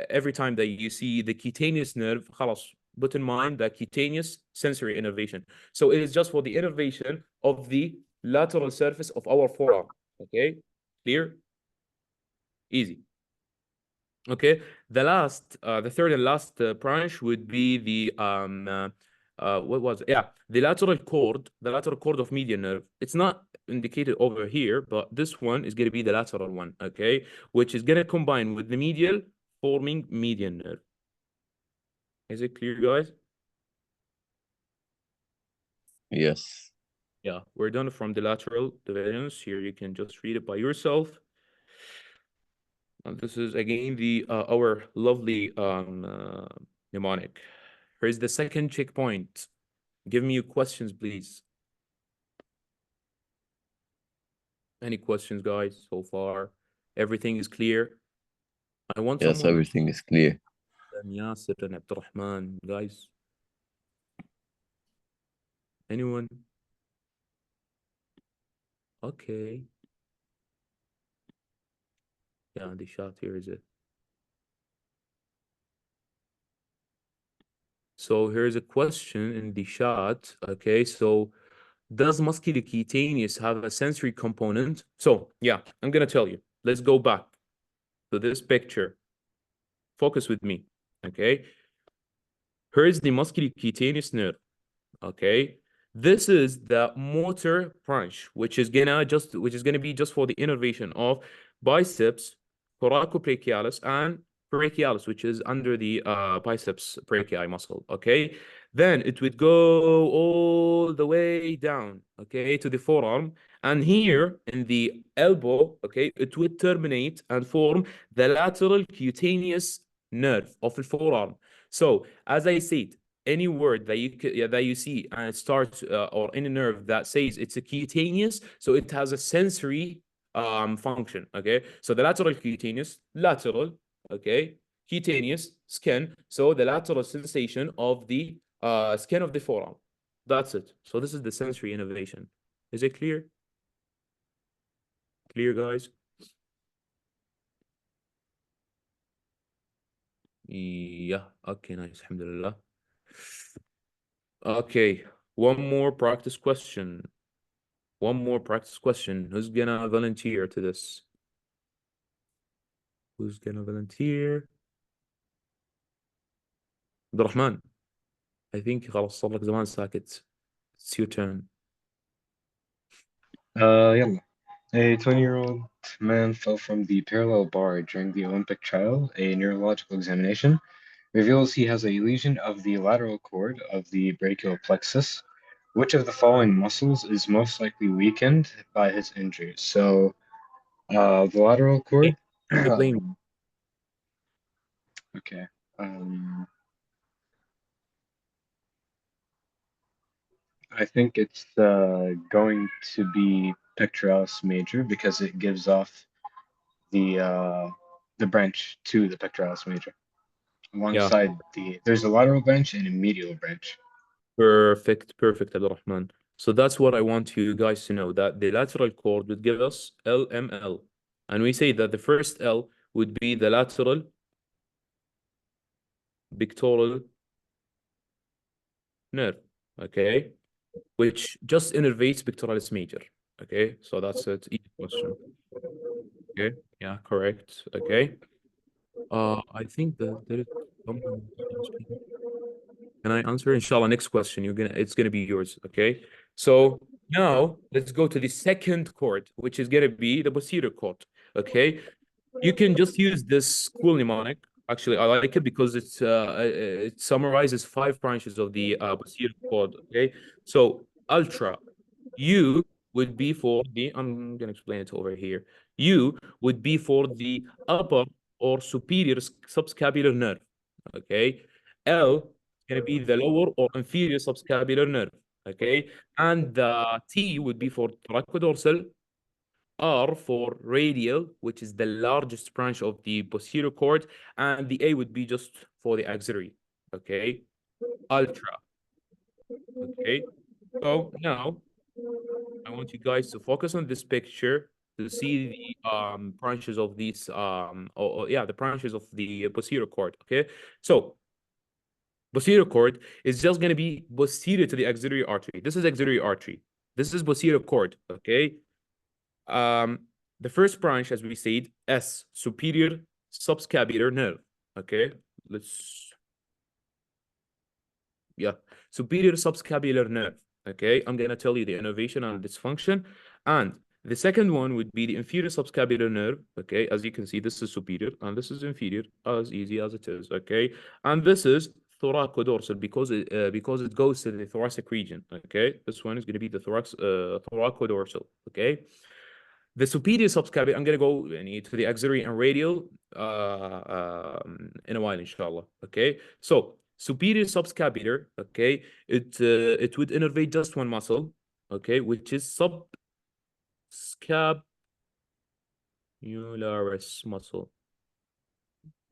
S1: every time that you see the cutaneous nerve, خلاص, put in mind that cutaneous sensory innervation. So it is just for the innervation of the lateral surface of our forearm. Okay, clear? Easy. Okay, the third and last branch would be the what was it? Yeah, the lateral cord of median nerve. It's not indicated over here, but this one is going to be the lateral one, okay, which is going to combine with the medial, forming median nerve. Is it clear, guys?
S3: Yes.
S1: Yeah, we're done from the lateral divisions. Here you can just read it by yourself. And this is again the our lovely mnemonic. Here's the second checkpoint. Give me your questions, please. Any questions, guys, so far? Everything is clear? I want
S3: Yes,
S1: someone.
S3: everything is clear.
S1: Yasir and Abdurrahman, guys. Anyone? Okay. Yeah, the shot here is it. So here's a question in the shot. Okay, so does musculocutaneous have a sensory component? So yeah, I'm gonna tell you. Let's go back to this picture. Focus with me. Okay. Here's the musculocutaneous nerve. Okay. This is the motor branch, which is gonna be just for the innervation of biceps, coracobrachialis, and brachialis, which is under the biceps brachii muscle. Okay. Then it would go all the way down, okay, to the forearm. And here in the elbow, okay, it would terminate and form the lateral cutaneous nerve of the forearm. So, as I said, any word that you see and it starts or any nerve that says it's a cutaneous, so it has a sensory function. Okay, so the lateral cutaneous, lateral, okay, cutaneous, skin, so the lateral sensation of the skin of the forearm. That's it. So this is the sensory innervation. Is it clear? Clear, guys? Yeah. Okay, nice. Alhamdulillah. Okay, one more practice question. One more practice question. Who's gonna volunteer to this? Who's gonna volunteer? عبد الرحمن. I think خلاص صار لك زمان ساكت. It's your turn.
S2: يلا. A 20-year-old man fell from the parallel bar during the Olympic trial. A neurological examination reveals he has a lesion of the lateral cord of the brachial plexus. Which of the following muscles is most likely weakened by his injury? So, the lateral cord.
S1: You blame.
S2: Okay. I think it's going to be pectoralis major because it gives off the branch to the pectoralis major. Alongside there's a lateral branch and a medial branch.
S1: Perfect, Abdurrahman. So that's what I want you guys to know, that the lateral cord would give us LML. And we say that the first L would be the lateral pectoral nerve, okay? Which just innervates pectoralis major, okay? So that's it, easy question. Okay, yeah, correct, okay. I think that there is someone. Can I answer? Inshallah, next question. It's gonna be yours. Okay. So now let's go to the second chord, which is gonna be the posterior chord. Okay. You can just use this cool mnemonic. Actually, I like it because it summarizes 5 branches of the posterior chord. Okay. So ultra, U would be for the. I'm gonna explain it over here. U would be for the upper or superior subscapular nerve. Okay. L going to be the lower or inferior subscapular nerve. okay? And the T would be for thoracodorsal, R for radial, which is the largest branch of the posterior cord, and the A would be just for the axillary, okay? Ultra, okay? So now I want you guys to focus on this picture to see the branches of these yeah, the branches of the posterior cord, okay? So posterior cord is just going to be posterior to the axillary artery. This is axillary artery. This is posterior cord, okay? The first branch, as we said, S, superior subscapular nerve, okay? Yeah, superior subscapular nerve, okay? I'm going to tell you the innervation and its function. And the second one would be the inferior subscapular nerve, okay? As you can see, this is superior and this is inferior, as easy as it is, okay? And this is thoracodorsal because it goes to the thoracic region, okay? This one is going to be the thoracodorsal, okay? The superior subscapular, I'm going to go to the axillary and radial in a while, inshallah, okay? So superior subscapular, okay, it would innervate just one muscle, okay, which is subscapularis muscle.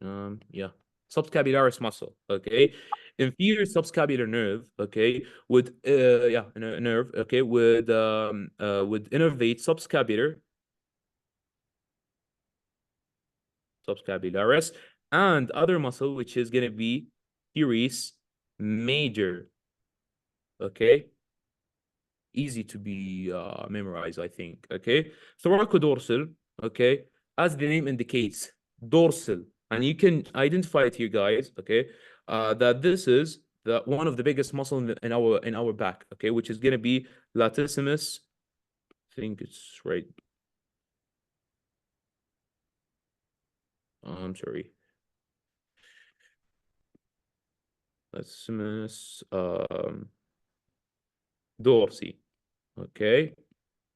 S1: Yeah, subscapularis muscle, okay. Inferior subscapular nerve, okay, would nerve, okay, would innervate subscapularis and other muscle, which is gonna be teres major, okay. Easy to be memorized, I think, okay. Thoracodorsal, okay, as the name indicates, dorsal, and you can identify it here, guys, okay, that this is the one of the biggest muscle in our back, okay, which is gonna be latissimus. I think it's right. I'm sorry. Latissimus dorsi, okay.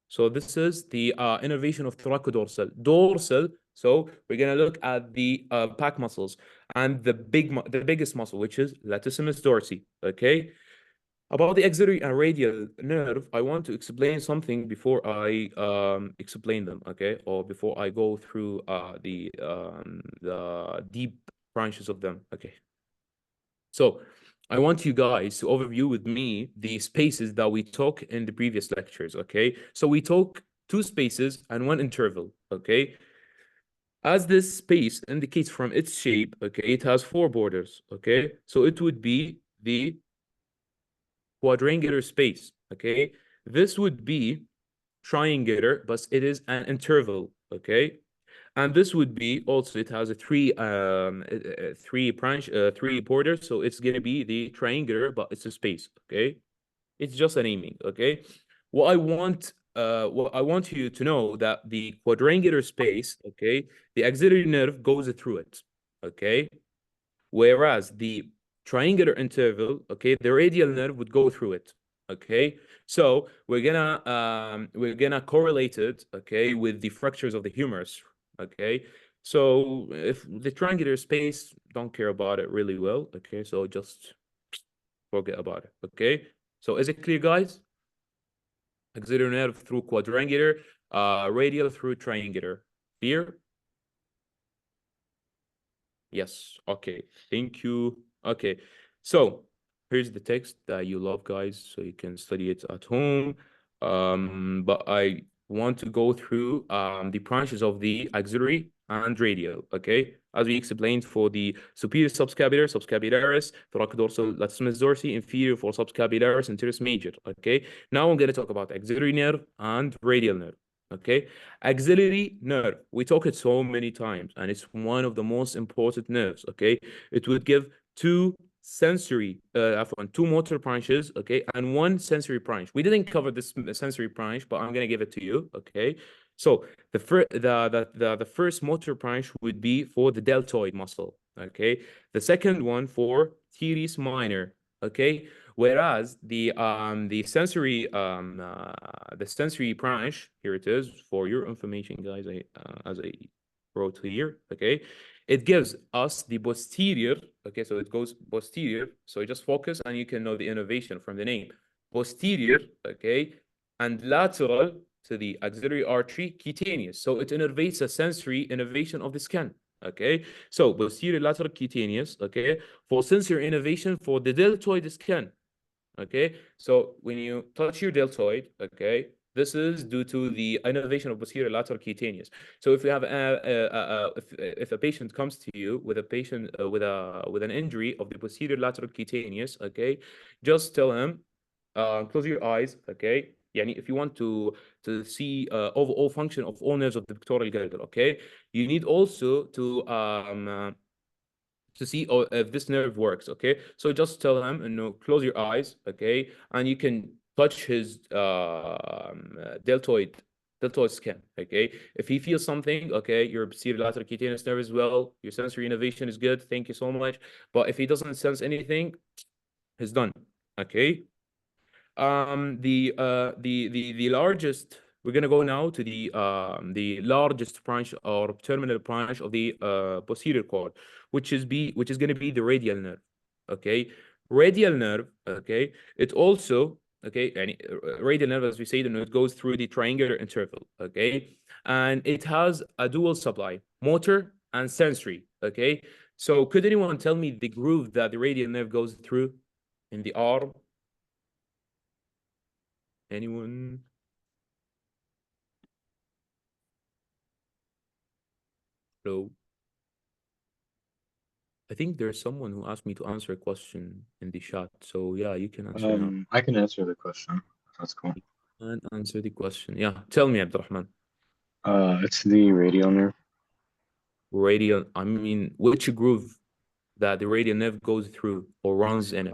S1: So this is the innervation of thoracodorsal. Dorsal, so we're gonna look at the back muscles and the biggest muscle, which is latissimus dorsi. Okay. About the axillary and radial nerve, I want to explain something before I explain them. Okay, or before I go through the deep branches of them. Okay. So I want you guys to overview with me the spaces that we took in the previous lectures, okay? So we took 2 spaces and 1 interval, okay? As this space indicates from its shape, okay, it has 4 borders, okay? So it would be the quadrangular space, okay? This would be triangular, but it is an interval, okay? And this would be also, it has a three borders, so it's gonna be the triangular, but it's a space, okay? It's just a naming, okay? What I want you to know that the quadrangular space, okay, the axillary nerve goes through it, okay? Whereas the triangular interval, okay, the radial nerve would go through it, okay? So we're gonna correlate it, okay, with the fractures of the humerus, okay? So if the triangular space, don't care about it really well, okay? So just forget about it, okay? So is it clear, guys? Axillary nerve through quadrangular, radial through triangular. Clear? Yes. Okay. Thank you. Okay. So here's the text that you love, guys, so you can study it at home. But I want to go through the branches of the axillary and radial, okay? As we explained for the superior subscapular, subscapularis, thoracodorsal, latissimus dorsi, inferior for subscapularis and teres major, okay? Now I'm going to talk about axillary nerve and radial nerve. Okay, axillary nerve, we talk it so many times, and it's one of the most important nerves. Okay, it would give 2 motor branches, okay, and 1 sensory branch. We didn't cover this sensory branch, but I'm gonna give it to you. Okay, so the first motor branch would be for the deltoid muscle. Okay, the second one for teres minor. Okay, whereas the sensory branch, here it is for your information, guys, as I wrote here, okay, it gives us the posterior, okay, so it goes posterior, so just focus and you can know the innervation from the name. posterior, okay, and lateral to the axillary artery cutaneous. So it innervates a sensory innervation of the skin. Okay, so posterior lateral cutaneous, okay, for sensory innervation for the deltoid skin. Okay, so when you touch your deltoid, okay, this is due to the innervation of posterior lateral cutaneous. So if you have if a patient comes to you with a patient with an injury of the posterior lateral cutaneous, okay, just tell him, close your eyes, okay. Yani if you want to see overall function of all nerves of the pectoral girdle, okay, you need also to see if this nerve works, okay? So just tell him, close your eyes, okay? And you can touch his deltoid skin, okay? If he feels something, okay, your posterior lateral cutaneous nerve is well, your sensory innervation is good, thank you so much. But if he doesn't sense anything, he's done, okay? The largest, we're gonna go now to the largest branch or terminal branch of the posterior cord, which is gonna be the radial nerve. Okay, radial nerve. Okay, it also, okay, and radial nerve, as we said, it goes through the triangular interval. Okay, and it has a dual supply, motor and sensory. Okay, so could anyone tell me the groove that the radial nerve goes through in the arm? Anyone? Hello? I think there's someone who asked me to answer a question in the chat. So yeah, you can answer now.
S2: I can answer the question. That's cool.
S1: And answer the question. Yeah, tell me, Abdurrahman.
S2: It's the radial nerve.
S1: Radial, I mean, which groove that the radial nerve goes through or runs in it?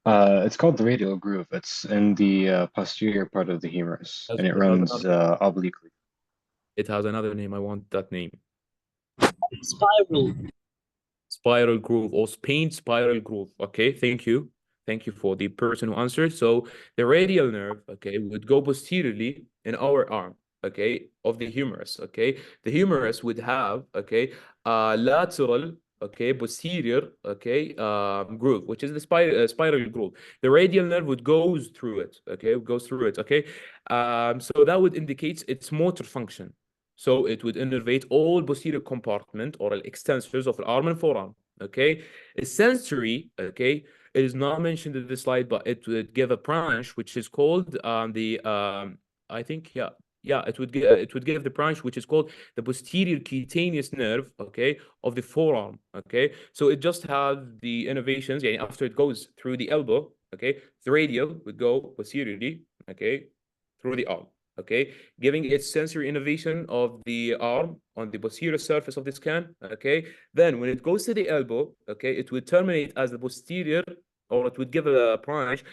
S2: It's called the radial groove. It's in the posterior part of the humerus, and it
S1: It has
S2: runs obliquely.
S1: It has another name. I want that name.
S4: Spiral.
S1: Spiral groove or pain spiral groove. Okay, thank you. Thank you for the person who answered. So the radial nerve, okay, would go posteriorly in our arm, okay, of the humerus, okay. The humerus would have, okay, a lateral, okay, posterior, okay, groove, which is the spiral groove. The radial nerve would goes through it, okay, goes through it, okay. So that would indicate its motor function. So it would innervate all posterior compartment or extensors of the arm and forearm. Okay, a sensory. Okay, it is not mentioned in this slide, but it would give a branch which is called I think it would give the branch which is called the posterior cutaneous nerve. Okay, of the forearm. Okay, so it just has the innervations. Yeah, after it goes through the elbow. Okay, the radial would go posteriorly. Okay, through the arm. Okay, giving its sensory innervation of the arm on the posterior surface of the skin. Okay, then when it goes to the elbow, okay, it would terminate as the posterior, or it would give a branch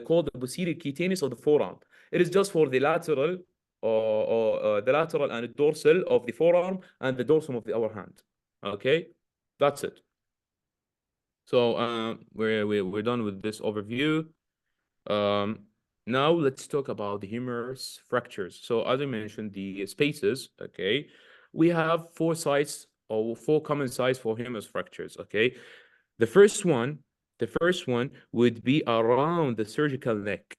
S1: called the posterior cutaneous of the forearm. It is just for the lateral or the lateral and the dorsal of the forearm and the dorsum of the other hand. Okay, that's it. So we're done with this overview. Now let's talk about the humerus fractures. So as I mentioned, the spaces, okay, we have four sites or four common sites for humerus fractures, okay. The first one would be around the surgical neck.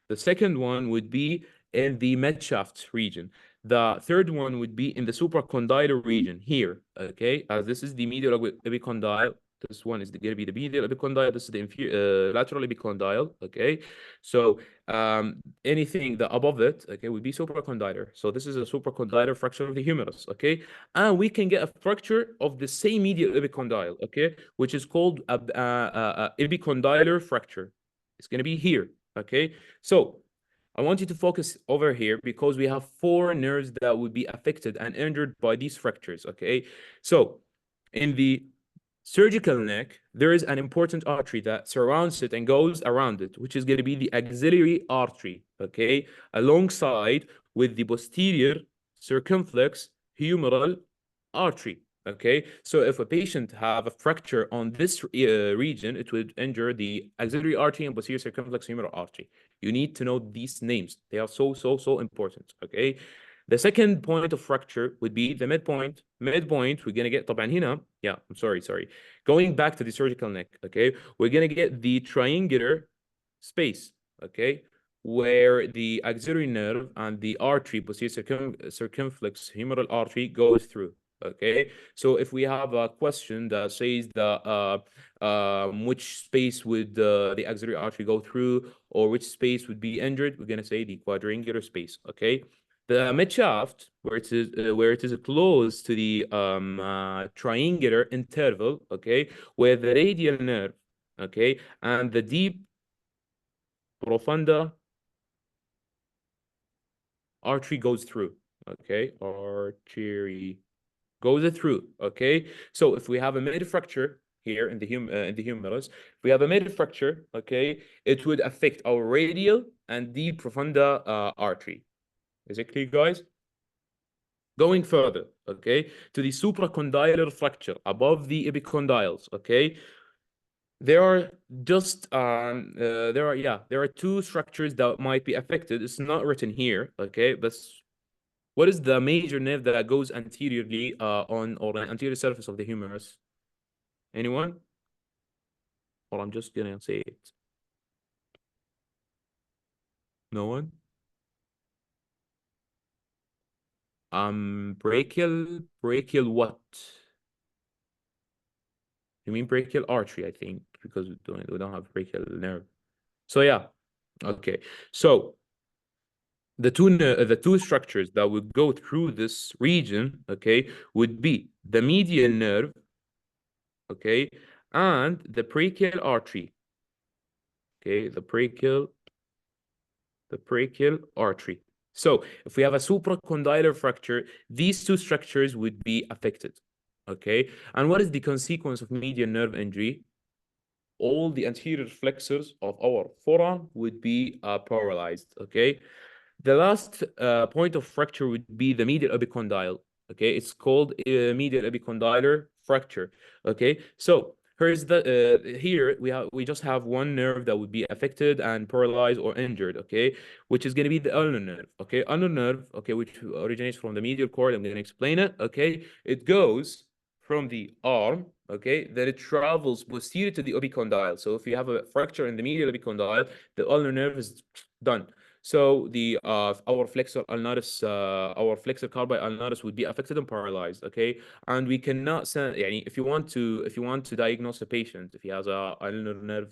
S1: The second one would be in the midshaft region. The third one would be in the supracondylar region here, okay, as this is the medial epicondyle. This one is going to be the medial epicondyle. This is the lateral epicondyle, okay. So anything that above it, okay, would be supracondylar. So this is a supracondylar fracture of the humerus, okay. And we can get a fracture of the same medial epicondyle, okay, which is called a epicondylar fracture. It's going to be here, okay. So I want you to focus over here because we have four nerves that would be affected and injured by these fractures, okay. So in the surgical neck, there is an important artery that surrounds it and goes around it, which is going to be the axillary artery, okay, alongside with the posterior circumflex humeral artery, okay. So if a patient have a fracture on this region, it would injure the axillary artery and posterior circumflex humeral artery. You need to know these names. They are so important, okay. The second point of fracture would be the midpoint. Midpoint, we're gonna get طبعا هنا. Yeah, I'm sorry. Going back to the surgical neck, okay? We're gonna get the triangular space, okay? Where the axillary nerve and the artery, posterior circumflex humeral artery goes through. Okay, so if we have a question that says the which space would the axillary artery go through, or which space would be injured, we're gonna say the quadrangular space. Okay, the midshaft, where it is close to the triangular interval. Okay, where the radial nerve, okay, and the deep profunda artery goes through. Okay, artery goes through. Okay, so if we have a mid fracture here in the humerus, if we have a mid fracture, okay, it would affect our radial and deep profunda artery. Is it clear, guys? Going further, okay, to the supracondylar fracture above the epicondyles. Okay, there are just there are two structures that might be affected. It's not written here, okay, but what is the major nerve that goes anteriorly on or the anterior surface of the humerus? Anyone? Or I'm just gonna say it. No one? Brachial what? You mean brachial artery, I think, because we don't have brachial nerve. So yeah, okay. So the two structures that would go through this region, okay, would be the medial nerve, okay, and the brachial artery. Okay, the brachial artery. So if we have a supracondylar fracture, these two structures would be affected. Okay, and what is the consequence of medial nerve injury? All the anterior flexors of our forearm would be paralyzed. Okay, the last point of fracture would be the medial epicondyle. Okay, it's called medial epicondylar fracture. Okay, so here's the here we just have one nerve that would be affected and paralyzed or injured. Okay, which is going to be the ulnar nerve. Okay, ulnar nerve. Okay, which originates from the medial cord. I'm going to explain it. Okay, it goes from the arm. Okay, then it travels posterior to the epicondyle. So if you have a fracture in the medial epicondyle, the ulnar nerve is done. So the our flexor ulnaris, our flexor carpi ulnaris would be affected and paralyzed. Okay, and we cannot send. if you want to diagnose a patient if he has a ulnar nerve,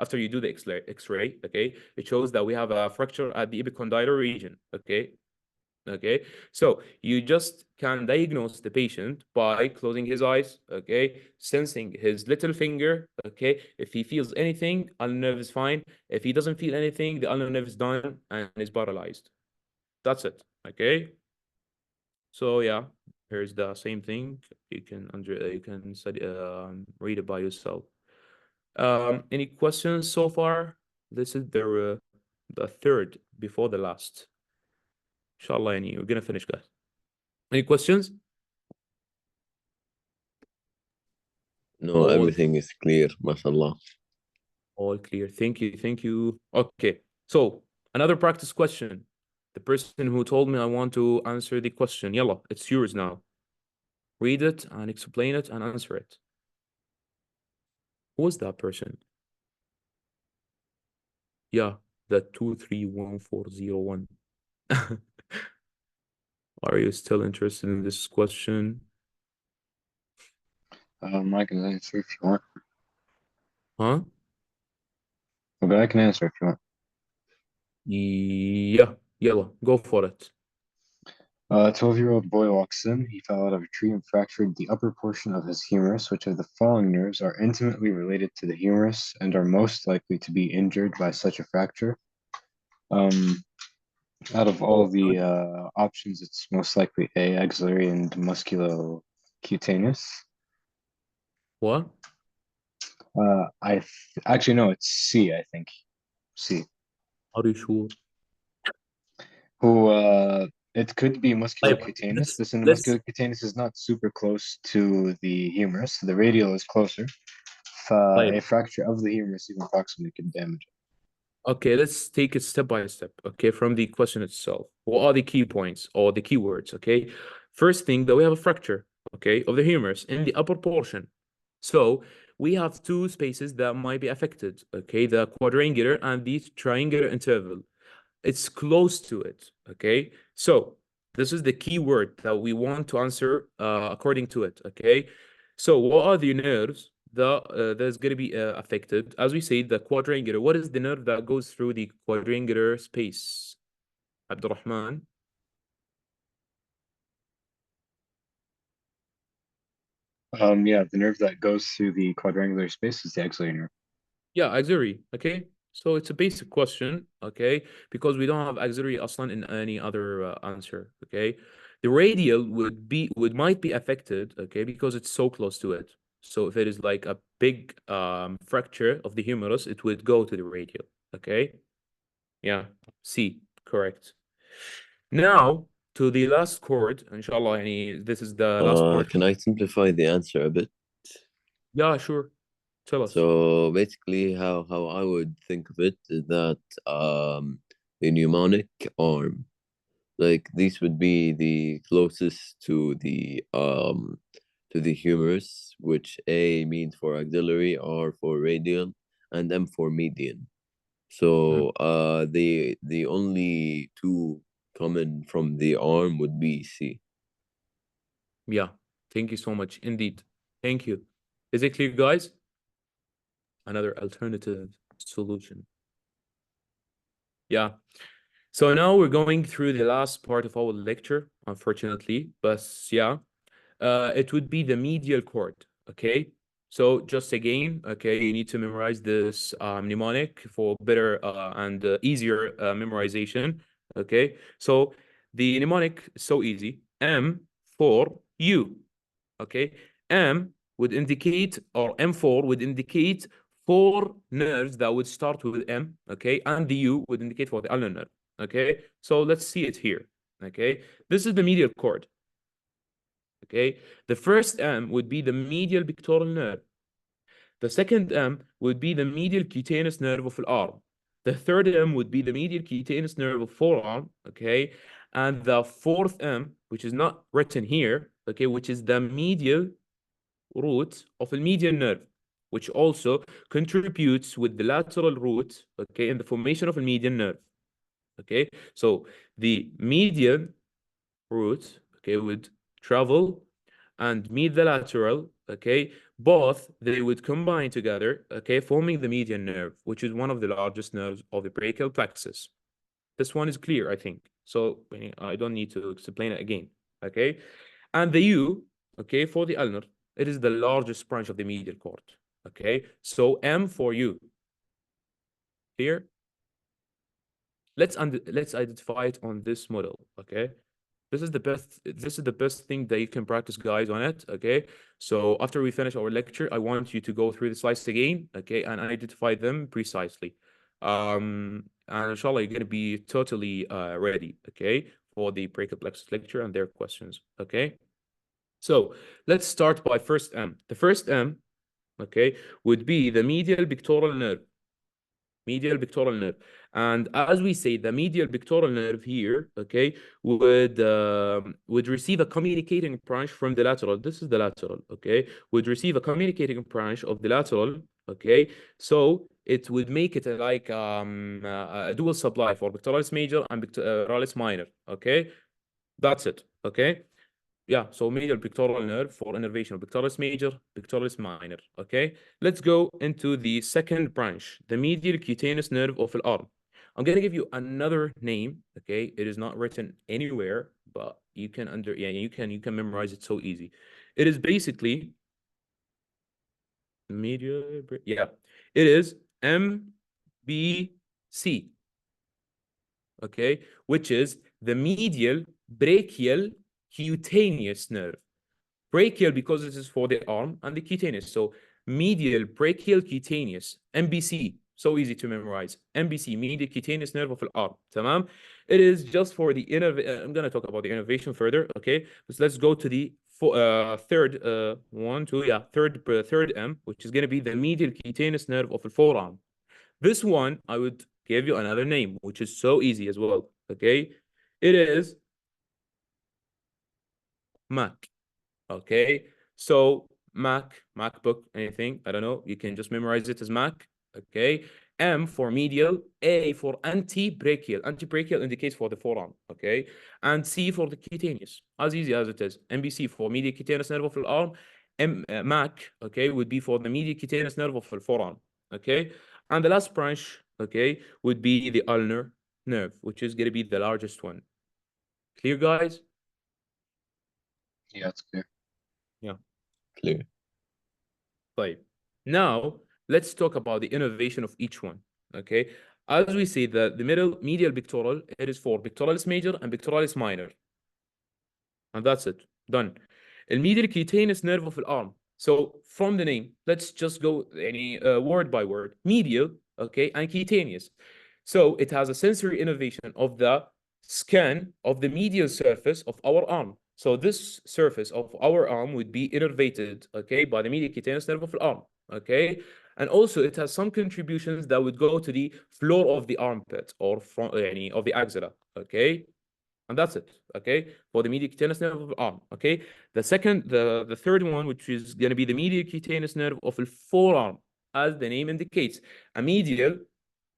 S1: after you do the X-ray, okay, it shows that we have a fracture at the epicondylar region. Okay, so you just can diagnose the patient by closing his eyes, okay, sensing his little finger, okay. If he feels anything, ulnar nerve is fine. If he doesn't feel anything, the ulnar nerve is done and is paralyzed. That's it, okay. So yeah, here's the same thing. You can study, read it by yourself. Any questions so far? This is the third before the last. Inshallah, we're gonna finish, guys. Any questions?
S3: No, everything is clear, mashallah.
S1: All clear. Thank you. Okay, so another practice question. The person who told me I want to answer the question, yalla, it's yours now. Read it and explain it and answer it. Who was that person? Yeah, the 231401. Are you still interested in this question?
S2: I can answer if you want.
S1: Huh?
S2: But I can answer if you want.
S1: Yeah, yalla, go for it.
S2: A 12-year-old boy walks in. He fell out of a tree and fractured the upper portion of his humerus. Which of the following nerves are intimately related to the humerus and are most likely to be injured by such a fracture? Out of all the options, it's most likely A, axillary and musculocutaneous.
S1: What?
S2: Actually no, it's C, I think. C.
S1: Are you sure?
S2: It could be musculocutaneous. This in the musculocutaneous is not super close to the humerus. The radial is closer. A fracture of the humerus even proximally could damage it.
S1: Okay, let's take it step by step, okay, from the question itself. What are the key points or the keywords, okay? First thing that we have a fracture, okay, of the humerus in the upper portion. So we have two spaces that might be affected, okay, the quadrangular and the triangular interval. It's close to it, okay? So this is the key word that we want to answer according to it, okay? So what are the nerves that's going to be affected? As we say, the quadrangular. What is the nerve that goes through the quadrangular space? Abdurrahman?
S2: Yeah, the nerve that goes through the quadrangular space is the axillary nerve.
S1: Yeah, auxiliary, okay? So it's a basic question, okay? Because we don't have auxiliary aslan in any other answer, okay? The radial might be affected, okay, because it's so close to it. So if it is like a big fracture of the humerus, it would go to the radial, okay? Yeah, C, correct. Now to the last chord, inshallah, this is the last part.
S3: Can I simplify the answer a bit?
S1: Yeah, sure. Tell us.
S3: So basically, how I would think of it is that the mnemonic arm, like these would be the closest to the humerus, which A means for axillary, R for radial, and M for median. So the only two common from the arm would be C.
S1: Yeah, thank you so much. Indeed. Thank you. Is it clear, guys? Another alternative solution. Yeah. So now we're going through the last part of our lecture, unfortunately, but yeah, it would be the medial cord, okay? So just again, okay, you need to memorize this mnemonic for better and easier memorization, okay? So the mnemonic is so easy. M for U, okay? M would indicate, or M4 would indicate 4 nerves that would start with M, okay? And the U would indicate for the ulnar nerve, okay? So let's see it here, okay? This is the medial cord, okay? The first M would be the medial pectoral nerve. The second M would be the medial cutaneous nerve of the arm. The third M would be the medial cutaneous nerve of forearm, okay? And the fourth M, which is not written here, okay, which is the medial root of the median nerve, which also contributes with the lateral root, okay, in the formation of a median nerve, okay? So the median root, okay, would travel and meet the lateral, okay? Both, they would combine together, okay, forming the median nerve, which is one of the largest nerves of the brachial plexus. This one is clear, I think. So I don't need to explain it again, okay? And the U, okay, for the ulnar, it is the largest branch of the medial cord, okay? So M for U. Here, let's identify it on this model, okay? This is the best thing that you can practice, guys, on it, okay? So after we finish our lecture, I want you to go through the slides again, okay, and identify them precisely. And inshallah, you're going to be totally ready, okay, for the brachial plexus lecture and their questions, okay? So let's start by first M. The first M, okay, would be the medial pectoral nerve. Medial pectoral nerve. And as we say, the medial pectoral nerve here, okay, would receive a communicating branch from the lateral. This is the lateral, okay, would receive a communicating branch of the lateral, okay. So it would make it like a dual supply for pectoralis major and pectoralis minor, okay. That's it, okay. Yeah, so medial pectoral nerve for innervation of pectoralis major, pectoralis minor, okay? Let's go into the second branch, the medial cutaneous nerve of the arm. I'm going to give you another name, okay? It is not written anywhere, but you can you can memorize it so easy. It is basically medial, yeah. It is MBC, okay? Which is the medial brachial cutaneous nerve. Brachial because this is for the arm, and the cutaneous. So medial brachial cutaneous, MBC. So easy to memorize. MBC, medial cutaneous nerve of the arm. Tamam? It is just for the I'm going to talk about the innervation further, okay? But let's go to the third third M, which is going to be the medial cutaneous nerve of the forearm. This one, I would give you another name, which is so easy as well. Okay, it is Mac. Okay, so MacBook, anything, I don't know, you can just memorize it as Mac. Okay, M for medial, A for antebrachial. Antebrachial indicates for the forearm. Okay, and C for the cutaneous, as easy as it is. MBC for medial cutaneous nerve of the arm. MAC, okay, would be for the medial cutaneous nerve of the forearm. Okay, and the last branch, okay, would be the ulnar nerve, which is going to be the largest one. Clear, guys?
S2: Yeah, it's clear.
S3: Clear.
S1: Right. Now, let's talk about the innervation of each one. Okay. As we say, the medial pectoral, it is for pectoralis major and pectoralis minor. And that's it. Done. Medial cutaneous nerve of the arm. So from the name, let's just go word by word. Medial, okay, and cutaneous. So it has a sensory innervation of the skin of the medial surface of our arm. So this surface of our arm would be innervated, okay, by the medial cutaneous nerve of the arm, okay? And also it has some contributions that would go to the floor of the armpit or from of the axilla, okay? And that's it, okay, for the medial cutaneous nerve of the arm, okay? The third one, which is going to be the medial cutaneous nerve of the forearm, as the name indicates, a medial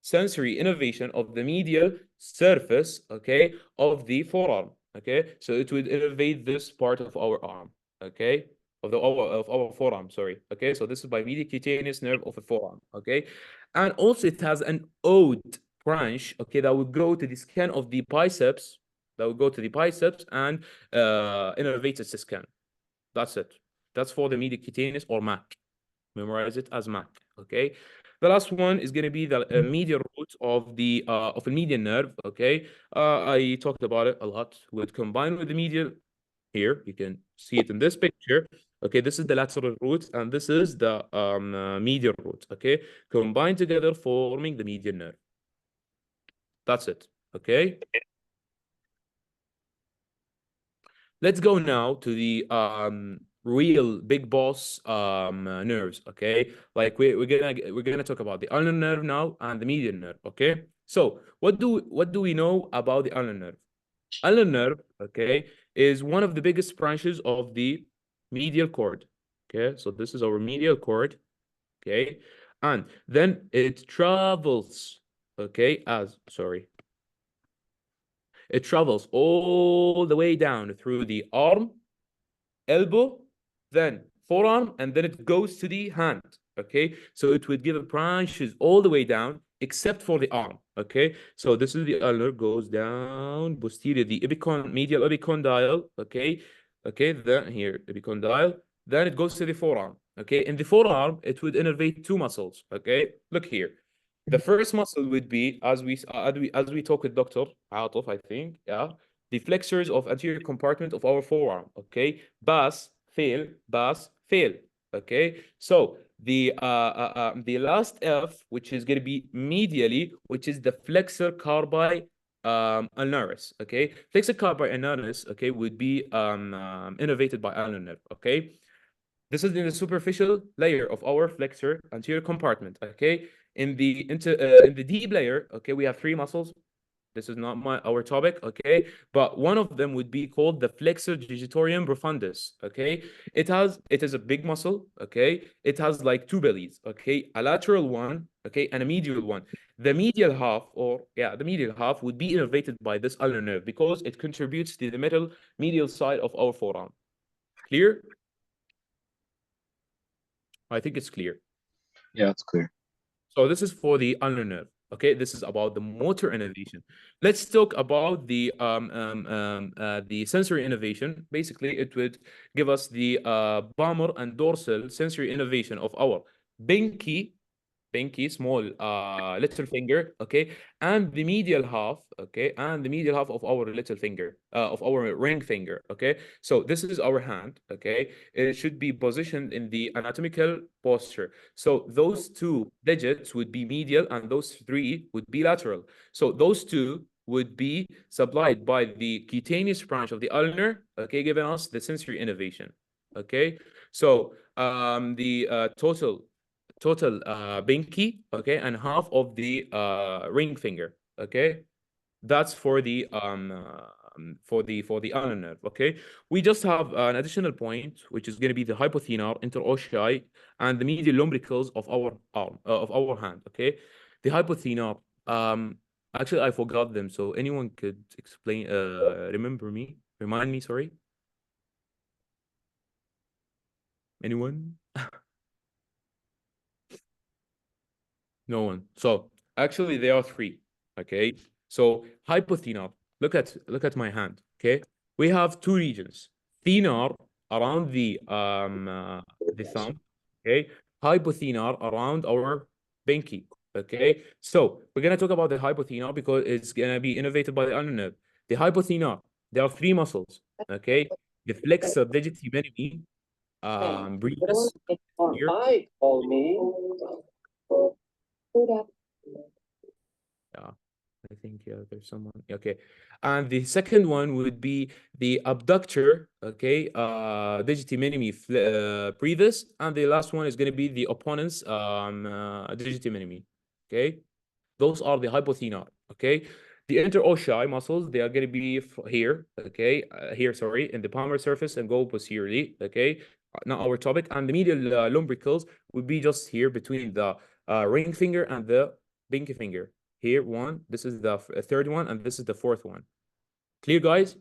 S1: sensory innervation of the medial surface, okay, of the forearm, okay? So it would innervate this part of our arm, okay? Of our forearm, sorry, okay? So this is by medial cutaneous nerve of the forearm, okay? And also it has an odd branch, okay, that would go to the skin of the biceps, and innervate its skin. That's it. That's for the medial cutaneous or MAC. Memorize it as MAC, okay? The last one is going to be the medial root of the median nerve, okay? I talked about it a lot. Would combine with the medial. Here, you can see it in this picture. Okay, this is the lateral root, and this is the medial root, okay? Combined together, forming the median nerve. That's it, okay? Let's go now to the real big boss nerves, okay? Like we're gonna talk about the ulnar nerve now and the median nerve, okay? So what do we know about the ulnar nerve? Ulnar nerve, okay, is one of the biggest branches of the medial cord. Okay, so this is our medial cord, okay, and then it travels, okay, it travels all the way down through the arm, elbow, then forearm, and then it goes to the hand. Okay, so it would give branches all the way down except for the arm. Okay, so this is the ulnar, goes down posterior, the medial epicondyle. Okay, then here epicondyle, then it goes to the forearm. Okay, in the forearm it would innervate two muscles. Okay, look here. The first muscle would be, as we talk with Dr. Aatuf, I think, yeah, the flexors of anterior compartment of our forearm. Okay, bas, fail, okay? So the last F, which is going to be medially, which is the flexor carpi ulnaris, okay? Flexor carpi ulnaris, okay, would be innervated by ulnar nerve, okay? This is in the superficial layer of our flexor anterior compartment, okay? In the deep layer, okay, we have three muscles. This is not our topic, okay? But one of them would be called the flexor digitorum profundus, okay? It is a big muscle, okay? It has like two bellies, okay? A lateral one, okay, and a medial one. The medial half, would be innervated by this ulnar nerve because it contributes to the medial side of our forearm. Clear? I think it's clear.
S2: Yeah, it's clear.
S1: So this is for the ulnar nerve. Okay, this is about the motor innervation. Let's talk about the sensory innervation. Basically, it would give us the palmar and dorsal sensory innervation of our pinky, small little finger, okay, and the medial half, okay, and the medial half of our little finger, of our ring finger, okay. So this is our hand, okay. It should be positioned in the anatomical posture. So those two digits would be medial, and those three would be lateral. So those two would be supplied by the cutaneous branch of the ulnar, okay, giving us the sensory innervation, okay. So the total total pinky, okay, and half of the ring finger, okay. That's for the ulnar nerve, okay. We just have an additional point, which is going to be the hypothenar, interossei, and the medial lumbricals of our arm, of our hand, okay. The hypothenar, actually I forgot them, so anyone could explain, remind me, sorry. Anyone? No one. So actually there are three. Okay. So hypothenar. Look at my hand. Okay. We have two regions. Thenar around the thumb. Okay. Hypothenar around our pinky. Okay. So we're gonna talk about the hypothenar because it's gonna be innervated by the ulnar nerve. The hypothenar, there are three muscles. Okay. The flexor digiti minimi, brevis here. Yeah, I think there's someone. Okay, and the second one would be the abductor. Okay, digiti minimi brevis, and the last one is going to be the opponent's digiti minimi. Okay, those are the hypothenar. Okay, the interossei muscles, they are going to be here. Okay, here, sorry, in the palmar surface and go posteriorly. Okay, not our topic. And the medial lumbricals would be just here between the ring finger and the pinky finger. Here, one. This is the third one, and this is the fourth one. Clear, guys?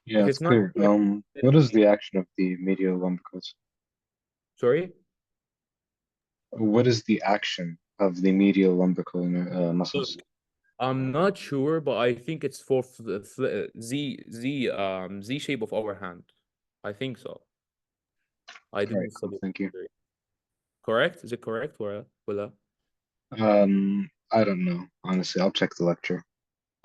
S2: Yeah,
S1: If
S2: it's
S1: it's not
S2: clear.
S1: clear,
S2: What is the action of the medial lumbricals?
S1: sorry.
S2: What is the action of the medial lumbrical muscles?
S1: I'm not sure, but I think it's for Z shape of our hand. I think so. I
S2: All right,
S1: didn't
S2: cool.
S1: study.
S2: Thank you.
S1: Correct? Is it correct, Willa?
S2: I don't know. Honestly, I'll check the lecture.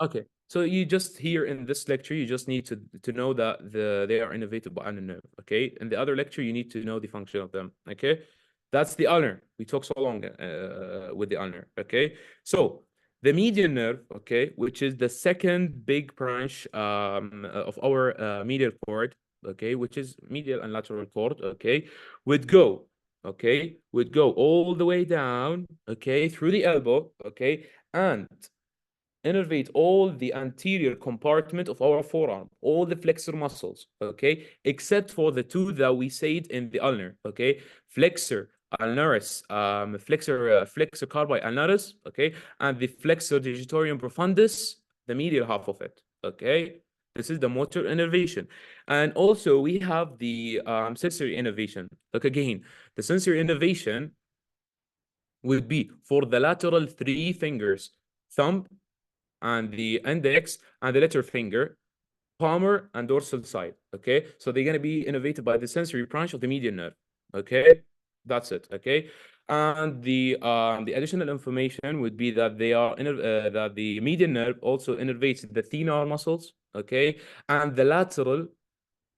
S1: Okay. So you just here in this lecture, you just need to know that they are innervated by ulnar nerve. Okay. In the other lecture, you need to know the function of them. Okay. That's the ulnar. We talk so long with the ulnar. Okay. So the median nerve, okay, which is the second big branch of our medial cord, okay, which is medial and lateral cord, okay, would go all the way down, okay, through the elbow, okay, and innervate all the anterior compartment of our forearm, all the flexor muscles, okay, except for the two that we said in the ulnar, okay, flexor ulnaris, flexor carpi ulnaris, okay, and the flexor digitorum profundus, the medial half of it, okay. This is the motor innervation. And also we have the sensory innervation. Look again, the sensory innervation would be for the lateral three fingers, thumb, and the index and the little finger, palmar and dorsal side. Okay, so they're gonna be innervated by the sensory branch of the median nerve. Okay, that's it. Okay, and the additional information would be that they are that the median nerve also innervates the thenar muscles. Okay, and the lateral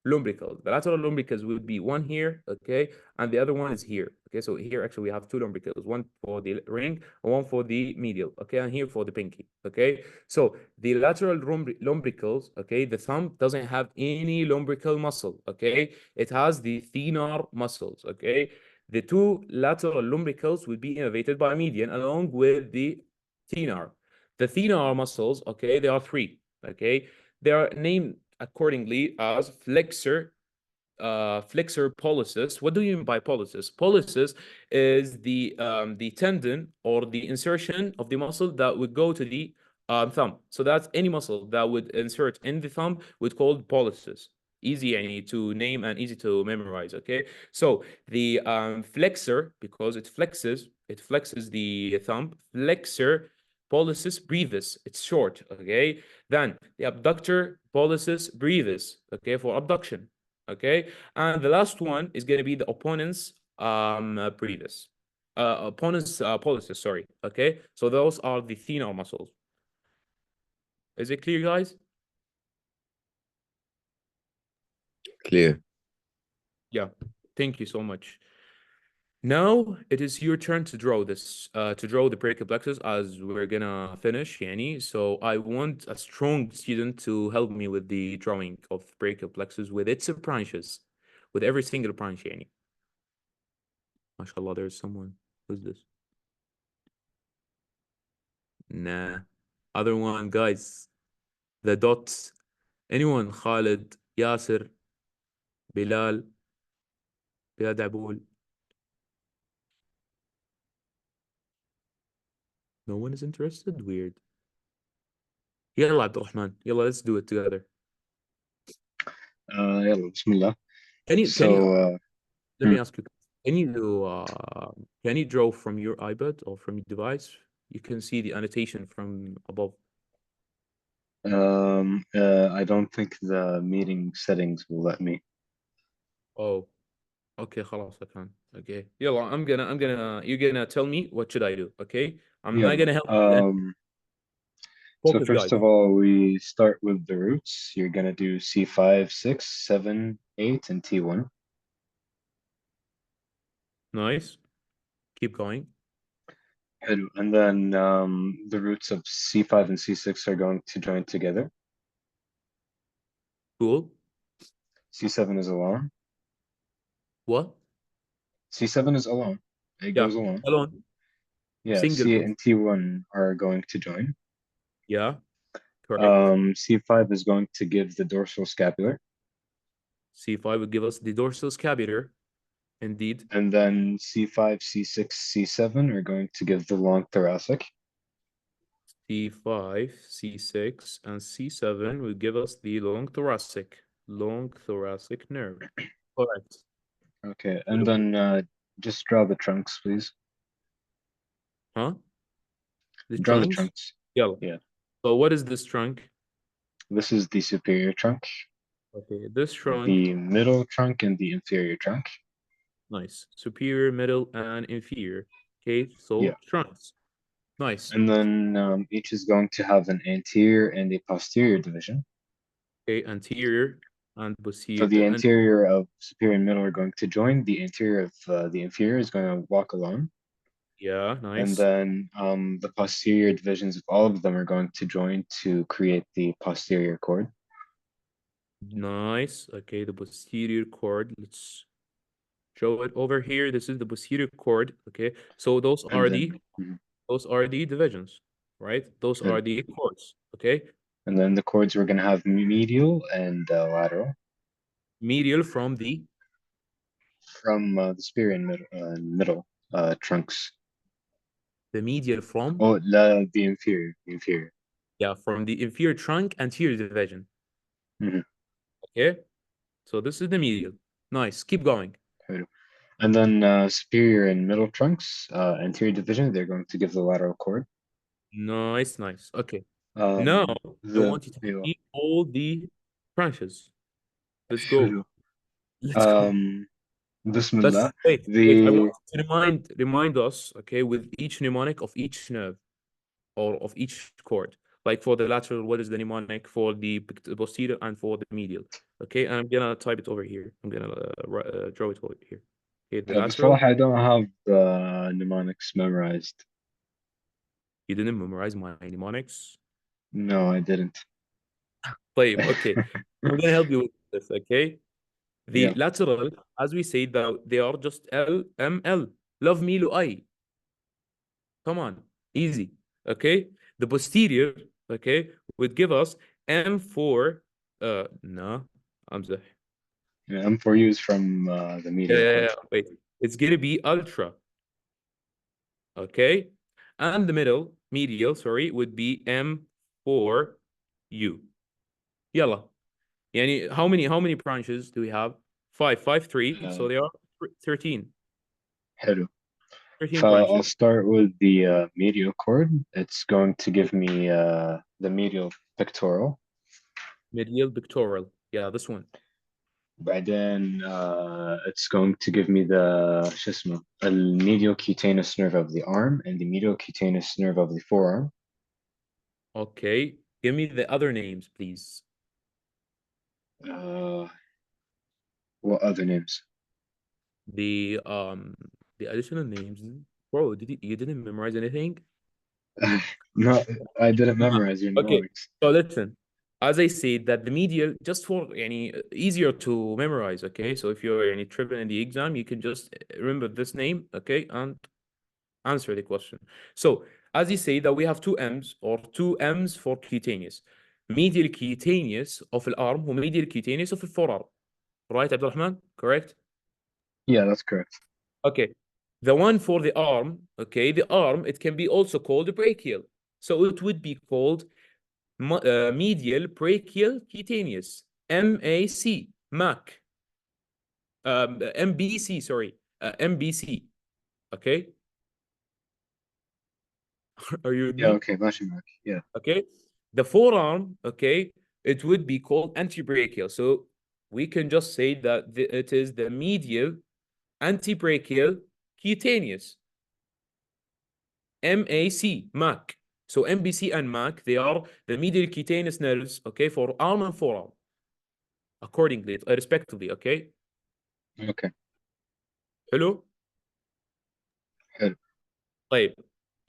S1: lumbricals. The lateral lumbricals would be one here, okay, and the other one is here. Okay, so here actually we have two lumbricals, one for the ring and one for the medial, okay, and here for the pinky, okay. So the lateral lumbricals, okay, the thumb doesn't have any lumbrical muscle, okay, it has the thenar muscles, okay. The two lateral lumbricals will be innervated by median along with the thenar. The thenar muscles, okay, there are three, okay, they are named accordingly as flexor pollicis. What do you mean by pollicis? Pollicis is the tendon or the insertion of the muscle that would go to the thumb. So that's any muscle that would insert in the thumb would called pollicis. Easy to name and easy to memorize. Okay, so the flexor, because it flexes the thumb. Flexor pollicis brevis. It's short. Okay, then the abductor pollicis brevis. Okay, for abduction. Okay, and the last one is going to be the opponent's brevis. Opponent's pollicis. Sorry. Okay, so those are the thenar muscles. Is it clear, guys?
S3: Clear.
S1: Yeah. Thank you so much. Now it is your turn to draw this, to draw the brachial plexus as we're gonna finish, Yani. So I want a strong student to help me with the drawing of brachial plexus with its branches, with every single branch, Yani. MashaAllah, there's someone. Who's this? Nah. Other one, guys. The dots. Anyone? Khalid, Yasser, Bilal, Bilal Dabul. No one is interested? Weird. يلا عبد الرحمن. يلا, let's do it together.
S2: يلا بسم الله.
S1: Can you
S2: So
S1: let me ask you, can you draw from your iPad or from your device? You can see the annotation from above.
S2: I don't think the meeting settings will let me.
S1: Oh, okay, خلاص I can. Okay. يلا, you're gonna tell me what should I do, okay? I'm not
S2: Yeah.
S1: gonna help you.
S2: So
S1: Focus,
S2: first
S1: guys.
S2: of all, we start with the roots. You're gonna do C5, 6, 7, 8, and T1.
S1: Nice. Keep going.
S2: حلو. And then the roots of C5 and C6 are going to join together.
S1: Cool.
S2: C7 is alone.
S1: What?
S2: C7 is alone. It
S1: Yeah.
S2: goes alone.
S1: Alone.
S2: Yeah,
S1: Single.
S2: C and T1 are going to join.
S1: Yeah. Correct.
S2: C5 is going to give the dorsal scapular.
S1: C5 would give us the dorsal scapular. Indeed.
S2: And then C5, C6, C7 are going to give the long thoracic.
S1: C5, C6, and C7 will give us the long thoracic nerve. Correct.
S2: Okay, and then just draw the trunks, please.
S1: Huh? The
S2: Draw the
S1: trunks?
S2: trunks.
S1: Yellow.
S2: Yeah.
S1: So what is this trunk?
S2: This is the superior trunk,
S1: Okay, this trunk.
S2: the middle trunk, and the inferior trunk.
S1: Nice. Superior, middle, and inferior. Okay, so
S2: Yeah.
S1: trunks. Nice.
S2: And then each is going to have an anterior and a posterior division.
S1: Okay, anterior and
S2: So
S1: posterior.
S2: the anterior of superior and middle are going to join. The anterior of the inferior is going to walk alone.
S1: Yeah,
S2: And
S1: nice.
S2: then the posterior divisions of all of them are going to join to create the posterior cord.
S1: Nice. Okay, the posterior cord. Let's show it over here. This is the posterior cord. Okay, so those
S2: And
S1: are
S2: then,
S1: those are the divisions, right? Those are the cords. Okay.
S2: And then the cords we're going to have medial and lateral.
S1: Medial from the
S2: The superior and middle trunks.
S1: the medial from
S2: Oh, the inferior.
S1: yeah, from the inferior trunk anterior division.
S2: Mhm.
S1: Okay. So this is the medial. Nice. Keep going.
S2: And then superior and middle trunks, anterior division, they're going to give the lateral cord.
S1: Nice, nice. Okay. Now I want you to see all the branches. Let's go. Let's go.
S2: Bismillah.
S1: Wait, I want you to remind us, okay, with each mnemonic of each nerve or of each cord. Like for the lateral, what is the mnemonic for the posterior and for the medial? Okay, and I'm gonna type it over here. I'm gonna draw it over here. Okay, the lateral.
S2: I don't have the mnemonics memorized.
S1: You didn't memorize my mnemonics?
S2: No, I didn't.
S1: طيب, okay. I'm gonna help you with this, okay? The
S2: Yeah.
S1: lateral, as we say, they are just L, M, L. Love me, I. Come on, easy, okay? The posterior, okay, would give us M for, no, أمزح.
S2: Yeah, M4U is from the medial cord.
S1: Wait, it's gonna be ultra, okay? And the medial, sorry, would be M4U. يلا. يعني how many branches do we have? 5, 5, 3. So they are 13.
S2: حلو.
S1: 13
S2: I'll
S1: branches.
S2: start with the medial cord. It's going to give me the medial pectoral.
S1: Medial pectoral. Yeah, this one.
S2: بعدين it's going to give me the شو اسمه medial cutaneous nerve of the arm and the medial cutaneous nerve of the forearm.
S1: Okay. Give me the other names, please.
S2: What other names?
S1: The additional names. Bro, you didn't memorize anything?
S2: No, I didn't memorize your
S1: Okay.
S2: mnemonics.
S1: So listen. as I said, that the medial, just for easier to memorize, okay? So if you're tripping in the exam, you can just remember this name, okay, and answer the question. So as you say that we have two M's or two M's for cutaneous. Medial cutaneous of الarm ومedial cutaneous of الforearm. Right, Abdurrahman? Correct?
S2: Yeah, that's correct.
S1: Okay. The one for the arm, okay, the arm, it can be also called brachial. So it would be called medial brachial cutaneous, MAC, MAC, MBC, sorry, MBC, okay? Are you with
S2: Yeah,
S1: me?
S2: okay, Mashimaki. Yeah.
S1: Okay. The forearm, okay, it would be called antebrachial. So we can just say that it is the medial antebrachial cutaneous, MAC, MAC. So MBC and MAC, they are the medial cutaneous nerves, okay, for arm and forearm, accordingly, respectively, okay?
S2: Okay.
S1: Hello?
S2: Hello.
S1: طيب.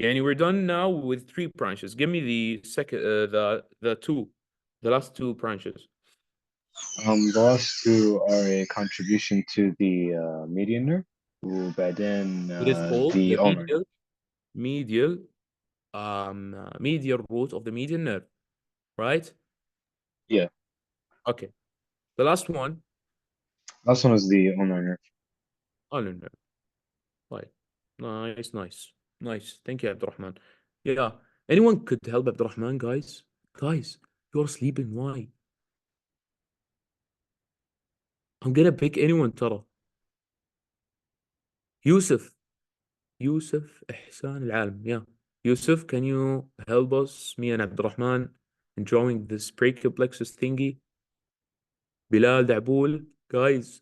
S1: We're done now with 3 branches. Give me the second, the last 2 branches.
S2: The last two are a contribution to the median nerve, وبعدين
S1: It is called
S2: the
S1: the
S2: ulnar nerve.
S1: medial root of the median nerve, right?
S2: Yeah.
S1: Okay. The last one,
S2: Last one is the ulnar nerve.
S1: ulnar nerve. Right. Nice, nice, nice. Thank you, Abdurrahman. Yeah. Anyone could help Abdurrahman, guys? Guys, you're sleeping. Why? I'm gonna pick anyone, Tara. Yusuf. Yusuf Ihsan Al-Alam. Yeah. Yusuf, can you help us, me and Abdurrahman, in drawing this brachial plexus thingy? Bilal Dabul, guys.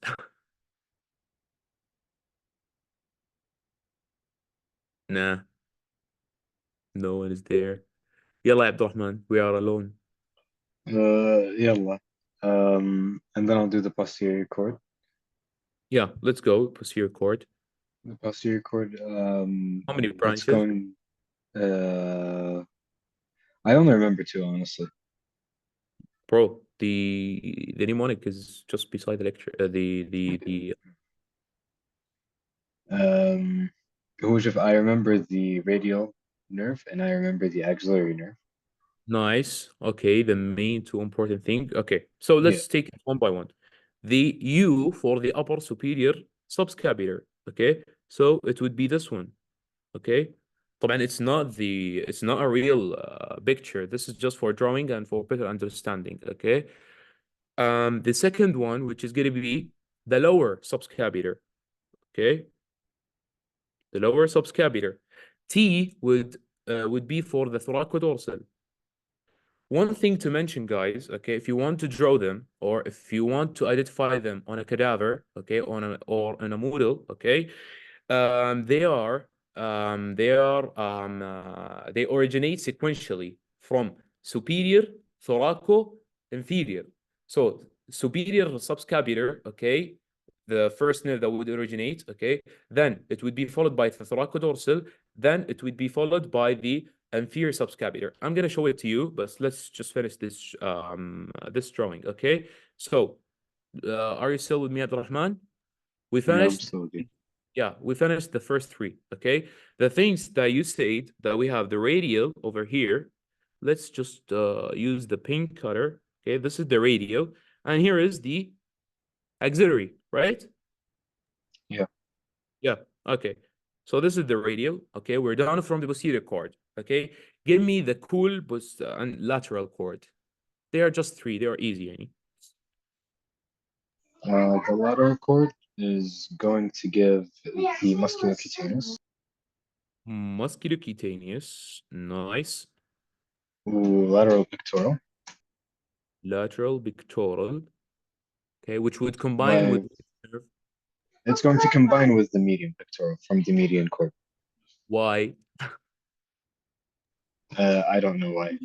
S1: Nah, no one is there. Yalla, Abdurrahman, we are alone.
S2: يلا. And then I'll do the posterior cord.
S1: Yeah, let's go. Posterior cord.
S2: The posterior cord,
S1: How many
S2: it's
S1: branches?
S2: going. I only remember 2, honestly.
S1: Bro, the mnemonic is just beside the lecture. The
S2: I remember the radial nerve and I remember the axillary nerve.
S1: nice. Okay, the main 2 important thing. Okay, so let's take it one by one. The U for the upper superior subscapular. Okay, so it would be this one. Okay. طبعا it's not a real picture. This is just for drawing and for better understanding. Okay. The second one, which is going to be the lower subscapular. Okay. The lower subscapular. T would be for the thoracodorsal. One thing to mention, guys, okay, if you want to draw them or if you want to identify them on a cadaver, okay, or on a model, okay, they originate sequentially from superior, thoraco, inferior. So superior subscapular, okay, the first nerve that would originate, okay, then it would be followed by the thoracodorsal, then it would be followed by the inferior subscapular. I'm gonna show it to you, but let's just finish this this drawing, okay? So are you still with me, Abdurrahman? We
S2: Yeah, I'm
S1: finished.
S2: still with you.
S1: Yeah, we finished the first 3, okay? The things that you said that we have the radial over here. Let's just use the pink color. Okay, this is the radial, and here is the axillary, right?
S2: Yeah.
S1: Yeah, okay. So this is the radial, okay? We're down from the posterior cord, okay? Give me the cool and lateral cord. They are just 3, they are easy.
S2: The lateral cord is going to give the musculocutaneous.
S1: Musculocutaneous, nice.
S2: Lateral pectoral.
S1: Lateral pectoral, okay, which would combine with
S2: It's going to combine with the median pectoral from the median cord.
S1: why?
S2: I don't know why.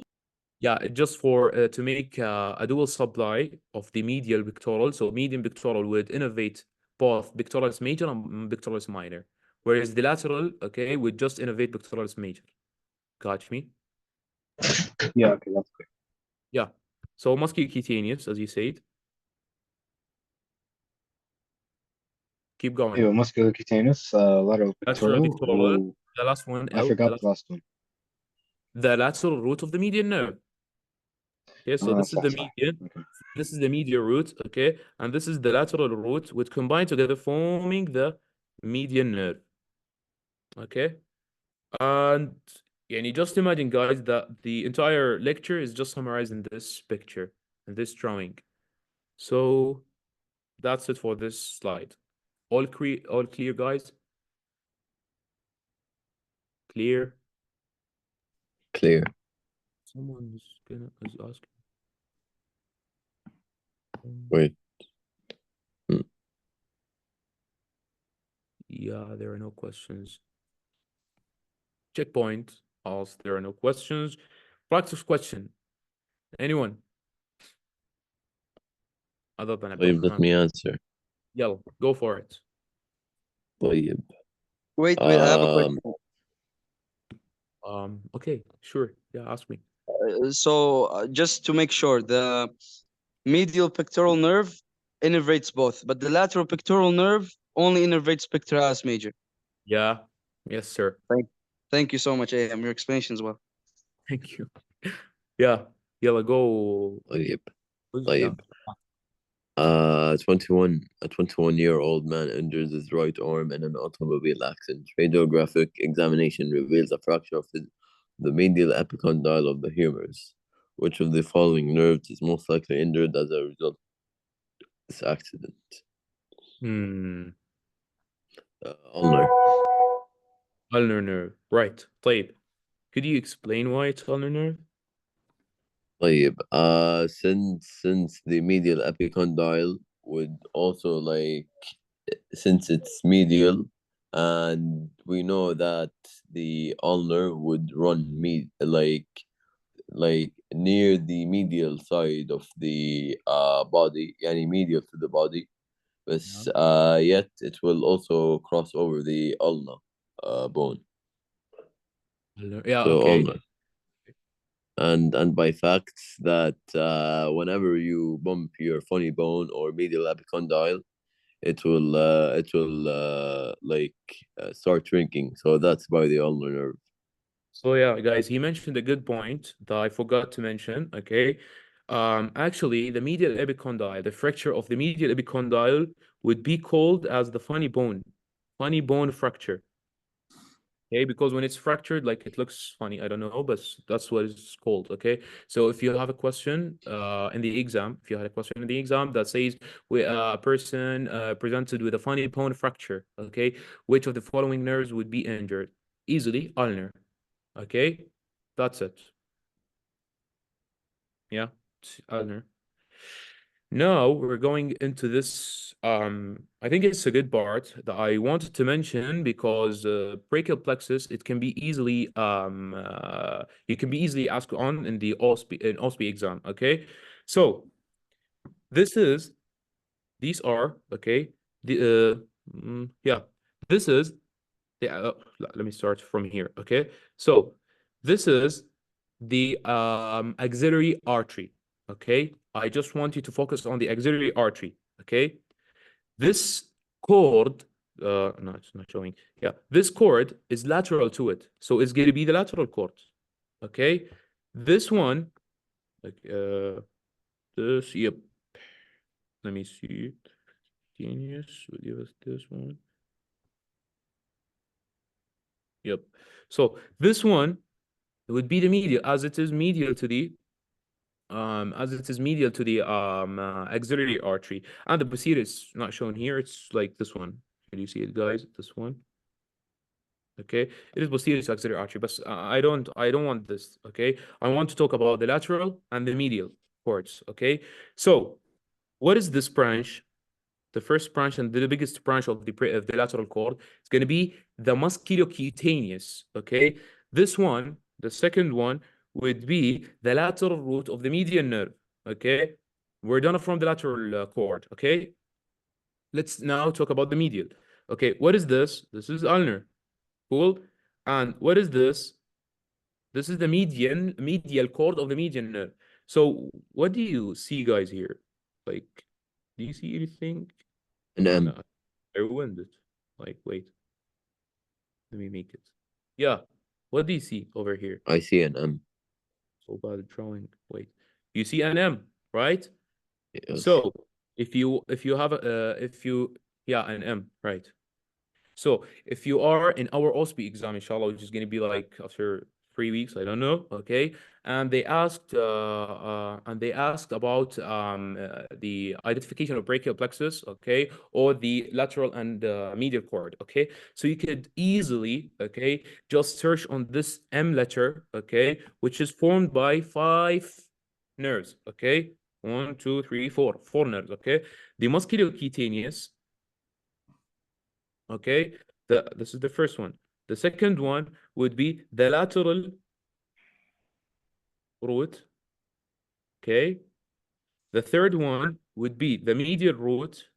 S1: Yeah, just for to make a dual supply of the medial pectoral. So median pectoral would innervate both pectoralis major and pectoralis minor, whereas the lateral, okay, would just innervate pectoralis major. Got me?
S2: Yeah, okay, that's good.
S1: Yeah. So musculocutaneous, as you said. Keep going.
S2: ايوه musculocutaneous, lateral
S1: Lateral
S2: pectoral.
S1: pectoral. The last one
S2: I
S1: out.
S2: forgot the last one.
S1: The lateral root of the median nerve. Okay, so this is the
S2: صح.
S1: median.
S2: Okay.
S1: This is the medial root, okay, and this is the lateral root, which combine together forming the median nerve. Okay, and just imagine, guys, that the entire lecture is just summarized in this picture, in this drawing. So that's it for this slide. All clear, guys? Clear?
S3: Clear.
S1: Someone is asking.
S3: Wait.
S1: Yeah, there are no questions. Checkpoint. Also, there are no questions. Practice question. Anyone? Other than
S3: طيب, let
S1: Abdurrahman.
S3: me answer.
S1: Yalla, go for it.
S3: طيب.
S8: Wait, I have a question.
S1: Okay, sure. Yeah, ask me.
S8: So just to make sure, the medial pectoral nerve innervates both, but the lateral pectoral nerve only innervates pectoralis major.
S1: Yeah. Yes, sir.
S8: Thank you so much, Ayham. Your explanation as well.
S1: Thank you. Yeah. Yalla, go.
S3: طيب.
S1: Yeah.
S3: طيب. A 21-year-old man injures his right arm in an automobile accident. Radiographic examination reveals a fracture of the medial epicondyle of the humerus. Which of the following nerves is most likely injured as a result of this accident? Ulnar.
S1: Ulnar nerve. Right. طيب. Could you explain why it's ulnar nerve?
S3: طيب. Since the medial epicondyle would also since it's medial, and we know that the ulnar would run near the medial side of the body, yani medial to the body, but yet it will also cross over the ulna bone.
S1: Yeah,
S3: So
S1: okay.
S3: ulnar. And by facts that whenever you bump your funny bone or medial epicondyle, it will start shrinking. So that's by the ulnar nerve.
S1: So yeah, guys, he mentioned a good point that I forgot to mention. Okay. Actually, the medial epicondyle, the fracture of the medial epicondyle would be called as the funny bone fracture. Okay, because when it's fractured, like it looks funny. I don't know, but that's what it's called. Okay, so if you have a question in the exam, if you had a question in the exam that says a person presented with a funny bone fracture, okay, which of the following nerves would be injured? Easily, ulnar. Okay, that's it. Yeah, it's ulnar. Now we're going into this. I think it's a good part that I wanted to mention because brachial plexus, it can be easily you can be easily asked on in the OSPI exam. Okay, so these are okay. This is the let me start from here. Okay, so this is the axillary artery. Okay, I just want you to focus on the axillary artery. Okay, this cord, no, it's not showing. Yeah, this cord is lateral to it, so it's going to be the lateral cord. Okay, this one, like this, yep. Let me see. Genius will give us this one. Yep. So this one would be the medial, as it is medial to the axillary artery, and the posterior is not shown here. It's like this one. Can you see it, guys? This one. Okay, it is posterior to axillary artery, but I don't want this. Okay, I want to talk about the lateral and the medial cords. Okay, so what is this branch? The first branch and the biggest branch of the lateral cord is going to be the musculocutaneous. Okay, this one, the second one, would be the lateral root of the median nerve. Okay, we're done from the lateral cord. Okay, let's now talk about the medial. Okay, what is this? This is ulnar. Cool. And what is this? This is the medial cord of the median nerve. So what do you see, guys, here? Like, do you see anything?
S3: An M.
S1: No, I ruined it. Like, wait. Let me make it. Yeah. What do you see over here?
S3: I see an M.
S1: So bad at drawing. Wait. You see an M, right?
S3: Yes.
S1: So if you have yeah, an M, right? So if you are in our OSPE exam, inshallah, which is going to be like after 3 weeks, I don't know, okay? And they asked about the identification of brachial plexus, okay, or the lateral and medial cord, okay? So you could easily, okay, just search on this M letter, okay, which is formed by 5 nerves, okay? 1, 2, 3, 4, 4 nerves, okay? The musculocutaneous, okay, this is the first one. The second one would be the lateral root, okay. The third one would be the medial root,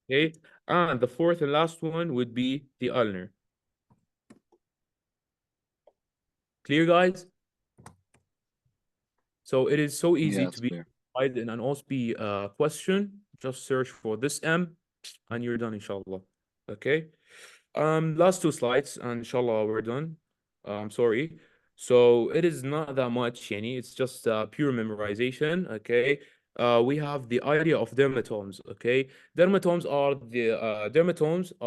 S1: okay, and the fourth and last one would be the ulnar. Clear, guys? So it is so easy
S2: Yeah,
S1: to
S2: it's
S1: be
S2: clear.
S1: in an OSPE question. Just search for this M and you're done, inshallah. Okay. Last 2 slides and inshallah we're done. Sorry. So it is not that much, yani, it's just pure memorization, okay? We have the idea of dermatomes, okay? Dermatomes are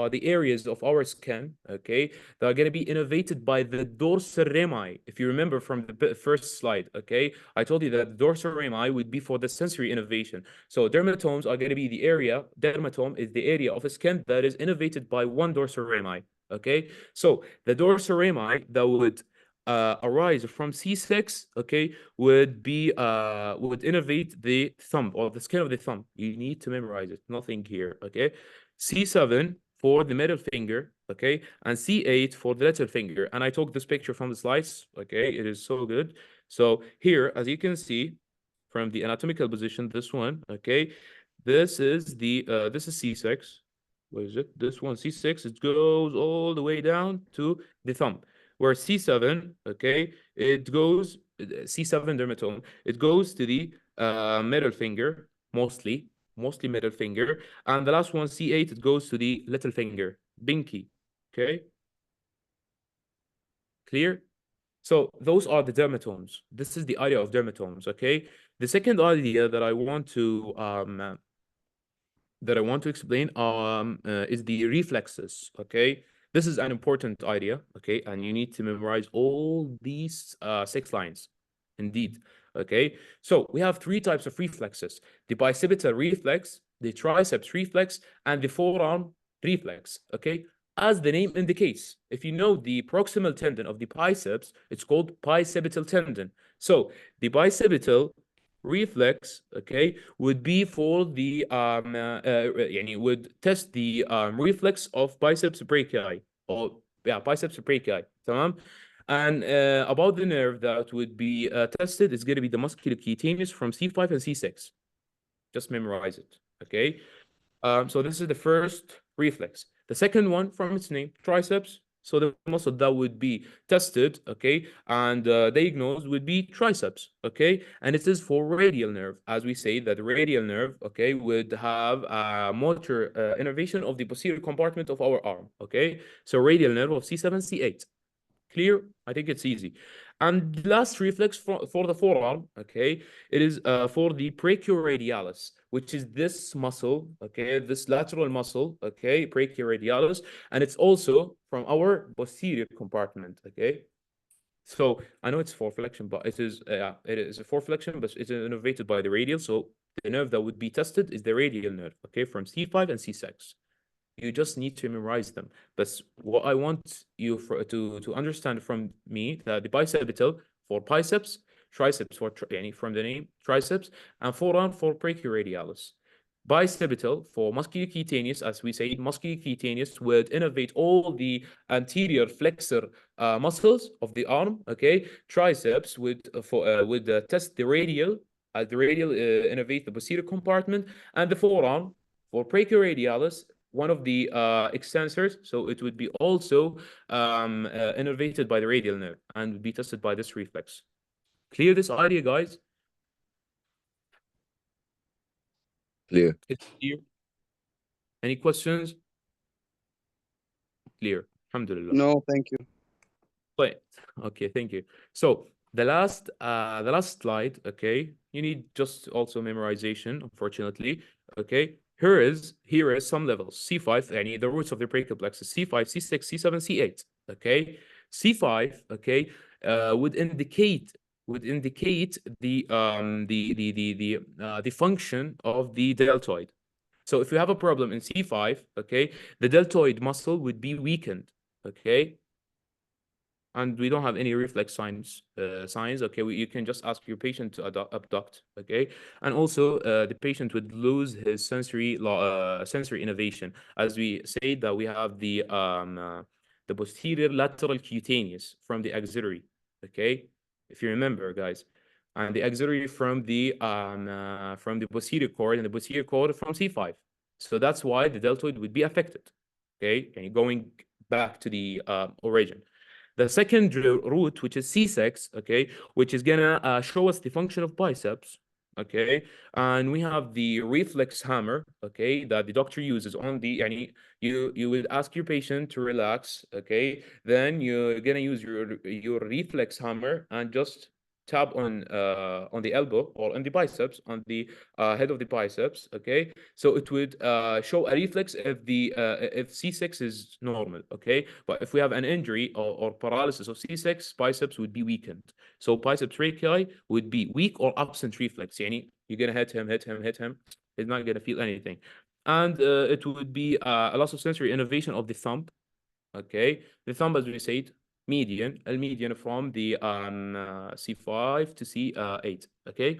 S1: the areas of our skin, okay, that are going to be innervated by the dorsal rami. If you remember from the first slide, okay, I told you that the dorsal rami would be for the sensory innervation. So dermatomes are going to be the area. Dermatome is the area of a skin that is innervated by one dorsal rami, okay? So the dorsal rami that would arise from C6, okay, would innervate the thumb or the skin of the thumb. You need to memorize it, nothing here, okay? C7 for the middle finger, okay, and C8 for the little finger. And I took this picture from the slides, okay, it is so good. So here, as you can see from the anatomical position, this one, okay, this is C6. What is it? This one, C6, it goes all the way down to the thumb. Where C7, okay, it goes, C7 dermatome, it goes to the middle finger, mostly middle finger. And the last one, C8, it goes to the little finger, pinky, okay? Clear? So those are the dermatomes. This is the idea of dermatomes, okay? The second idea that I want to explain is the reflexes, okay? This is an important idea, okay? And you need to memorize all these 6 lines, indeed, okay? So we have 3 types of reflexes: the bicipital reflex, the triceps reflex, and the forearm reflex, okay? As the name indicates, if you know the proximal tendon of the biceps, it's called bicipital tendon. So the bicipital reflex, okay, would be for the would test the reflex of biceps brachii, or yeah, biceps brachii, تمام. And about the nerve that would be tested is going to be the musculocutaneous from C5 and C6. Just memorize it, okay? So this is the first reflex. The second one, from its name, triceps. So the muscle that would be tested, okay, and diagnosed would be triceps, okay, and it is for radial nerve, as we say that the radial nerve, okay, would have a motor innervation of the posterior compartment of our arm, okay, so radial nerve of C7, C8. Clear? I think it's easy. And the last reflex for the forearm, okay, it is for the brachioradialis, which is this muscle, okay, this lateral muscle, okay, brachioradialis, and it's also from our posterior compartment, okay. So I know it's foreflexion, but it is a foreflexion, but it's innervated by the radial. So the nerve that would be tested is the radial nerve, okay, from C5 and C6. You just need to memorize them. But what I want you to understand from me, that the bicipital for biceps, triceps for from the name triceps, and forearm for brachioradialis. Bicipital for musculocutaneous, as we say, musculocutaneous would innervate all the anterior flexor muscles of the arm. Okay, triceps would test the radial, innervate the posterior compartment, and the forearm for brachioradialis one of the extensors, so it would be also innervated by the radial nerve and would be tested by this reflex. Clear this idea, guys?
S3: Clear.
S1: It's clear. Any questions? Clear. Alhamdulillah.
S8: No, thank you.
S1: Wait. Okay, thank you. So the last slide, okay, you need just also memorization, unfortunately. Okay, here is some levels. C5, يعني the roots of the brachial plexus, C5, C6, C7, C8. Okay, C5, okay, would indicate the function of the deltoid. So if you have a problem in C5, okay, the deltoid muscle would be weakened, okay, and we don't have any reflex signs. Okay, you can just ask your patient to abduct. Okay, and also the patient would lose his sensory innervation, as we say that we have the posterior lateral cutaneous from the axillary. Okay, if you remember, guys, and the axillary from the posterior cord, and the posterior cord from C5. So that's why the deltoid would be affected. Okay, and going back to the origin. The second root, which is C6, okay, which is gonna show us the function of biceps, okay, and we have the reflex hammer, okay, that the doctor uses on the, you would ask your patient to relax, okay, then you're gonna use your reflex hammer and just tap on the elbow or on the biceps, on the head of the biceps, okay, so it would show a reflex if C6 is normal, okay, but if we have an injury or paralysis of C6, biceps would be weakened, so biceps brachii would be weak or absent reflex. يعني you're gonna hit him, he's not gonna feel anything, and it would be a loss of sensory innervation of the thumb. Okay, the thumb, as we said, median, median from the C5 to C8. Okay,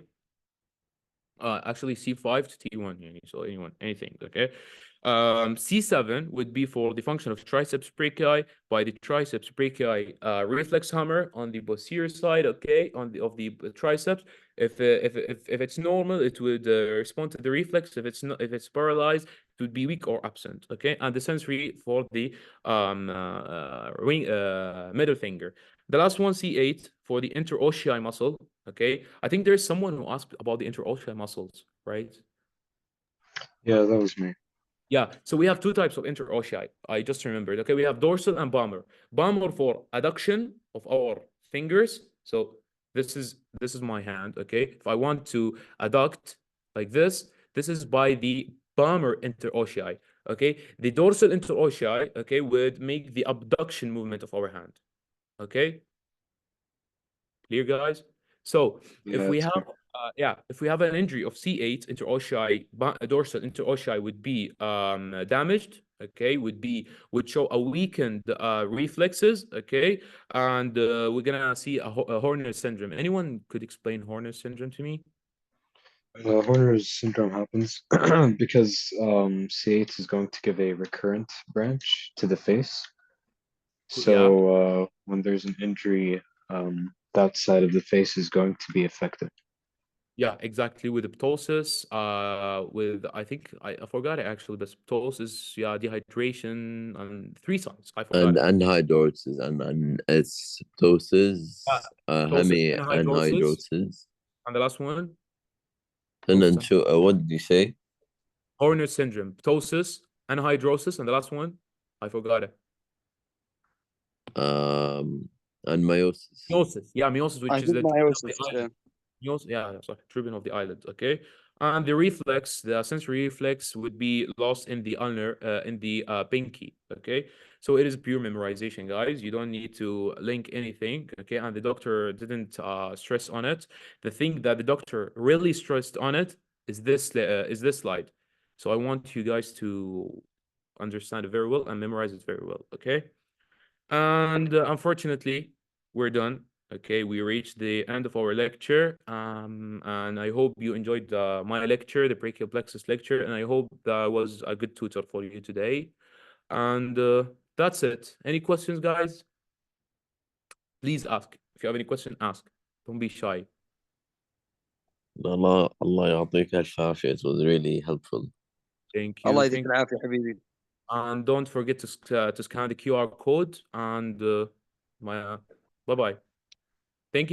S1: actually C5 to T1, so anything. Okay, C7 would be for the function of triceps brachii by the triceps brachii reflex hammer on the posterior side. Okay, of the triceps. If it's normal, it would respond to the reflex. If it's paralyzed, it would be weak or absent. Okay, and the sensory for the middle finger. The last one, C8, for the interossei muscle. Okay, I think there's someone who asked about the interossei muscles, right?
S2: Yeah, that was me.
S1: Yeah, so we have two types of interossei. I just remembered. Okay, we have dorsal and palmar. Palmar for adduction of our fingers. So this is my hand. Okay, if I want to adduct like this is by the palmar interossei. Okay, the dorsal interossei, okay, would make the abduction movement of our hand. Okay, clear, guys? So
S2: Yeah,
S1: if we
S2: it's
S1: have
S2: clear.
S1: if we have an injury of C8, interossei, dorsal interossei would be damaged, okay, would show a weakened reflexes, okay, and we're gonna see a Horner syndrome. Anyone could explain Horner syndrome to me?
S2: Horner's syndrome happens because C8 is going to give a recurrent branch to the face. So when there's an injury, that side of the face is going to be affected.
S1: Yeah, exactly. With the ptosis, with I think I forgot it actually, but ptosis, yeah, dehydration, and three signs. I forgot
S3: And
S1: it.
S3: anhydrosis and it's ptosis,
S1: Ptosis, anhydrosis,
S3: hemihydrosis.
S1: and the last one,
S3: And
S1: ptosis
S3: then
S1: and
S3: what did you say?
S1: Horner syndrome, ptosis, anhydrosis, and the last one, I forgot it.
S3: And meiosis.
S1: Meiosis, yeah, meiosis,
S8: I
S1: which is
S8: think
S1: the tribune of
S8: meiosis,
S1: the
S8: yeah.
S1: eyelid. Meiosis, yeah, sorry, tribune of the eyelid. Okay, and the reflex, the sensory reflex, would be lost in the ulnar, in the pinky. Okay, so it is pure memorization, guys. You don't need to link anything. Okay, and the doctor didn't stress on it. The thing that the doctor really stressed on it is this slide. So I want you guys to understand it very well and memorize it very well. Okay. And unfortunately, we're done. Okay, we reached the end of our lecture. And I hope you enjoyed my lecture, the brachial plexus lecture, and I hope that was a good tutor for you today. And that's it. Any questions, guys? Please ask. If you have any question, ask. Don't be shy.
S3: Allah يعطيك الف عافية. It was really helpful.
S1: Thank
S8: الله
S1: you.
S8: يديك العافية حبيبي.
S1: And don't forget to scan the QR code and bye bye. Thank you.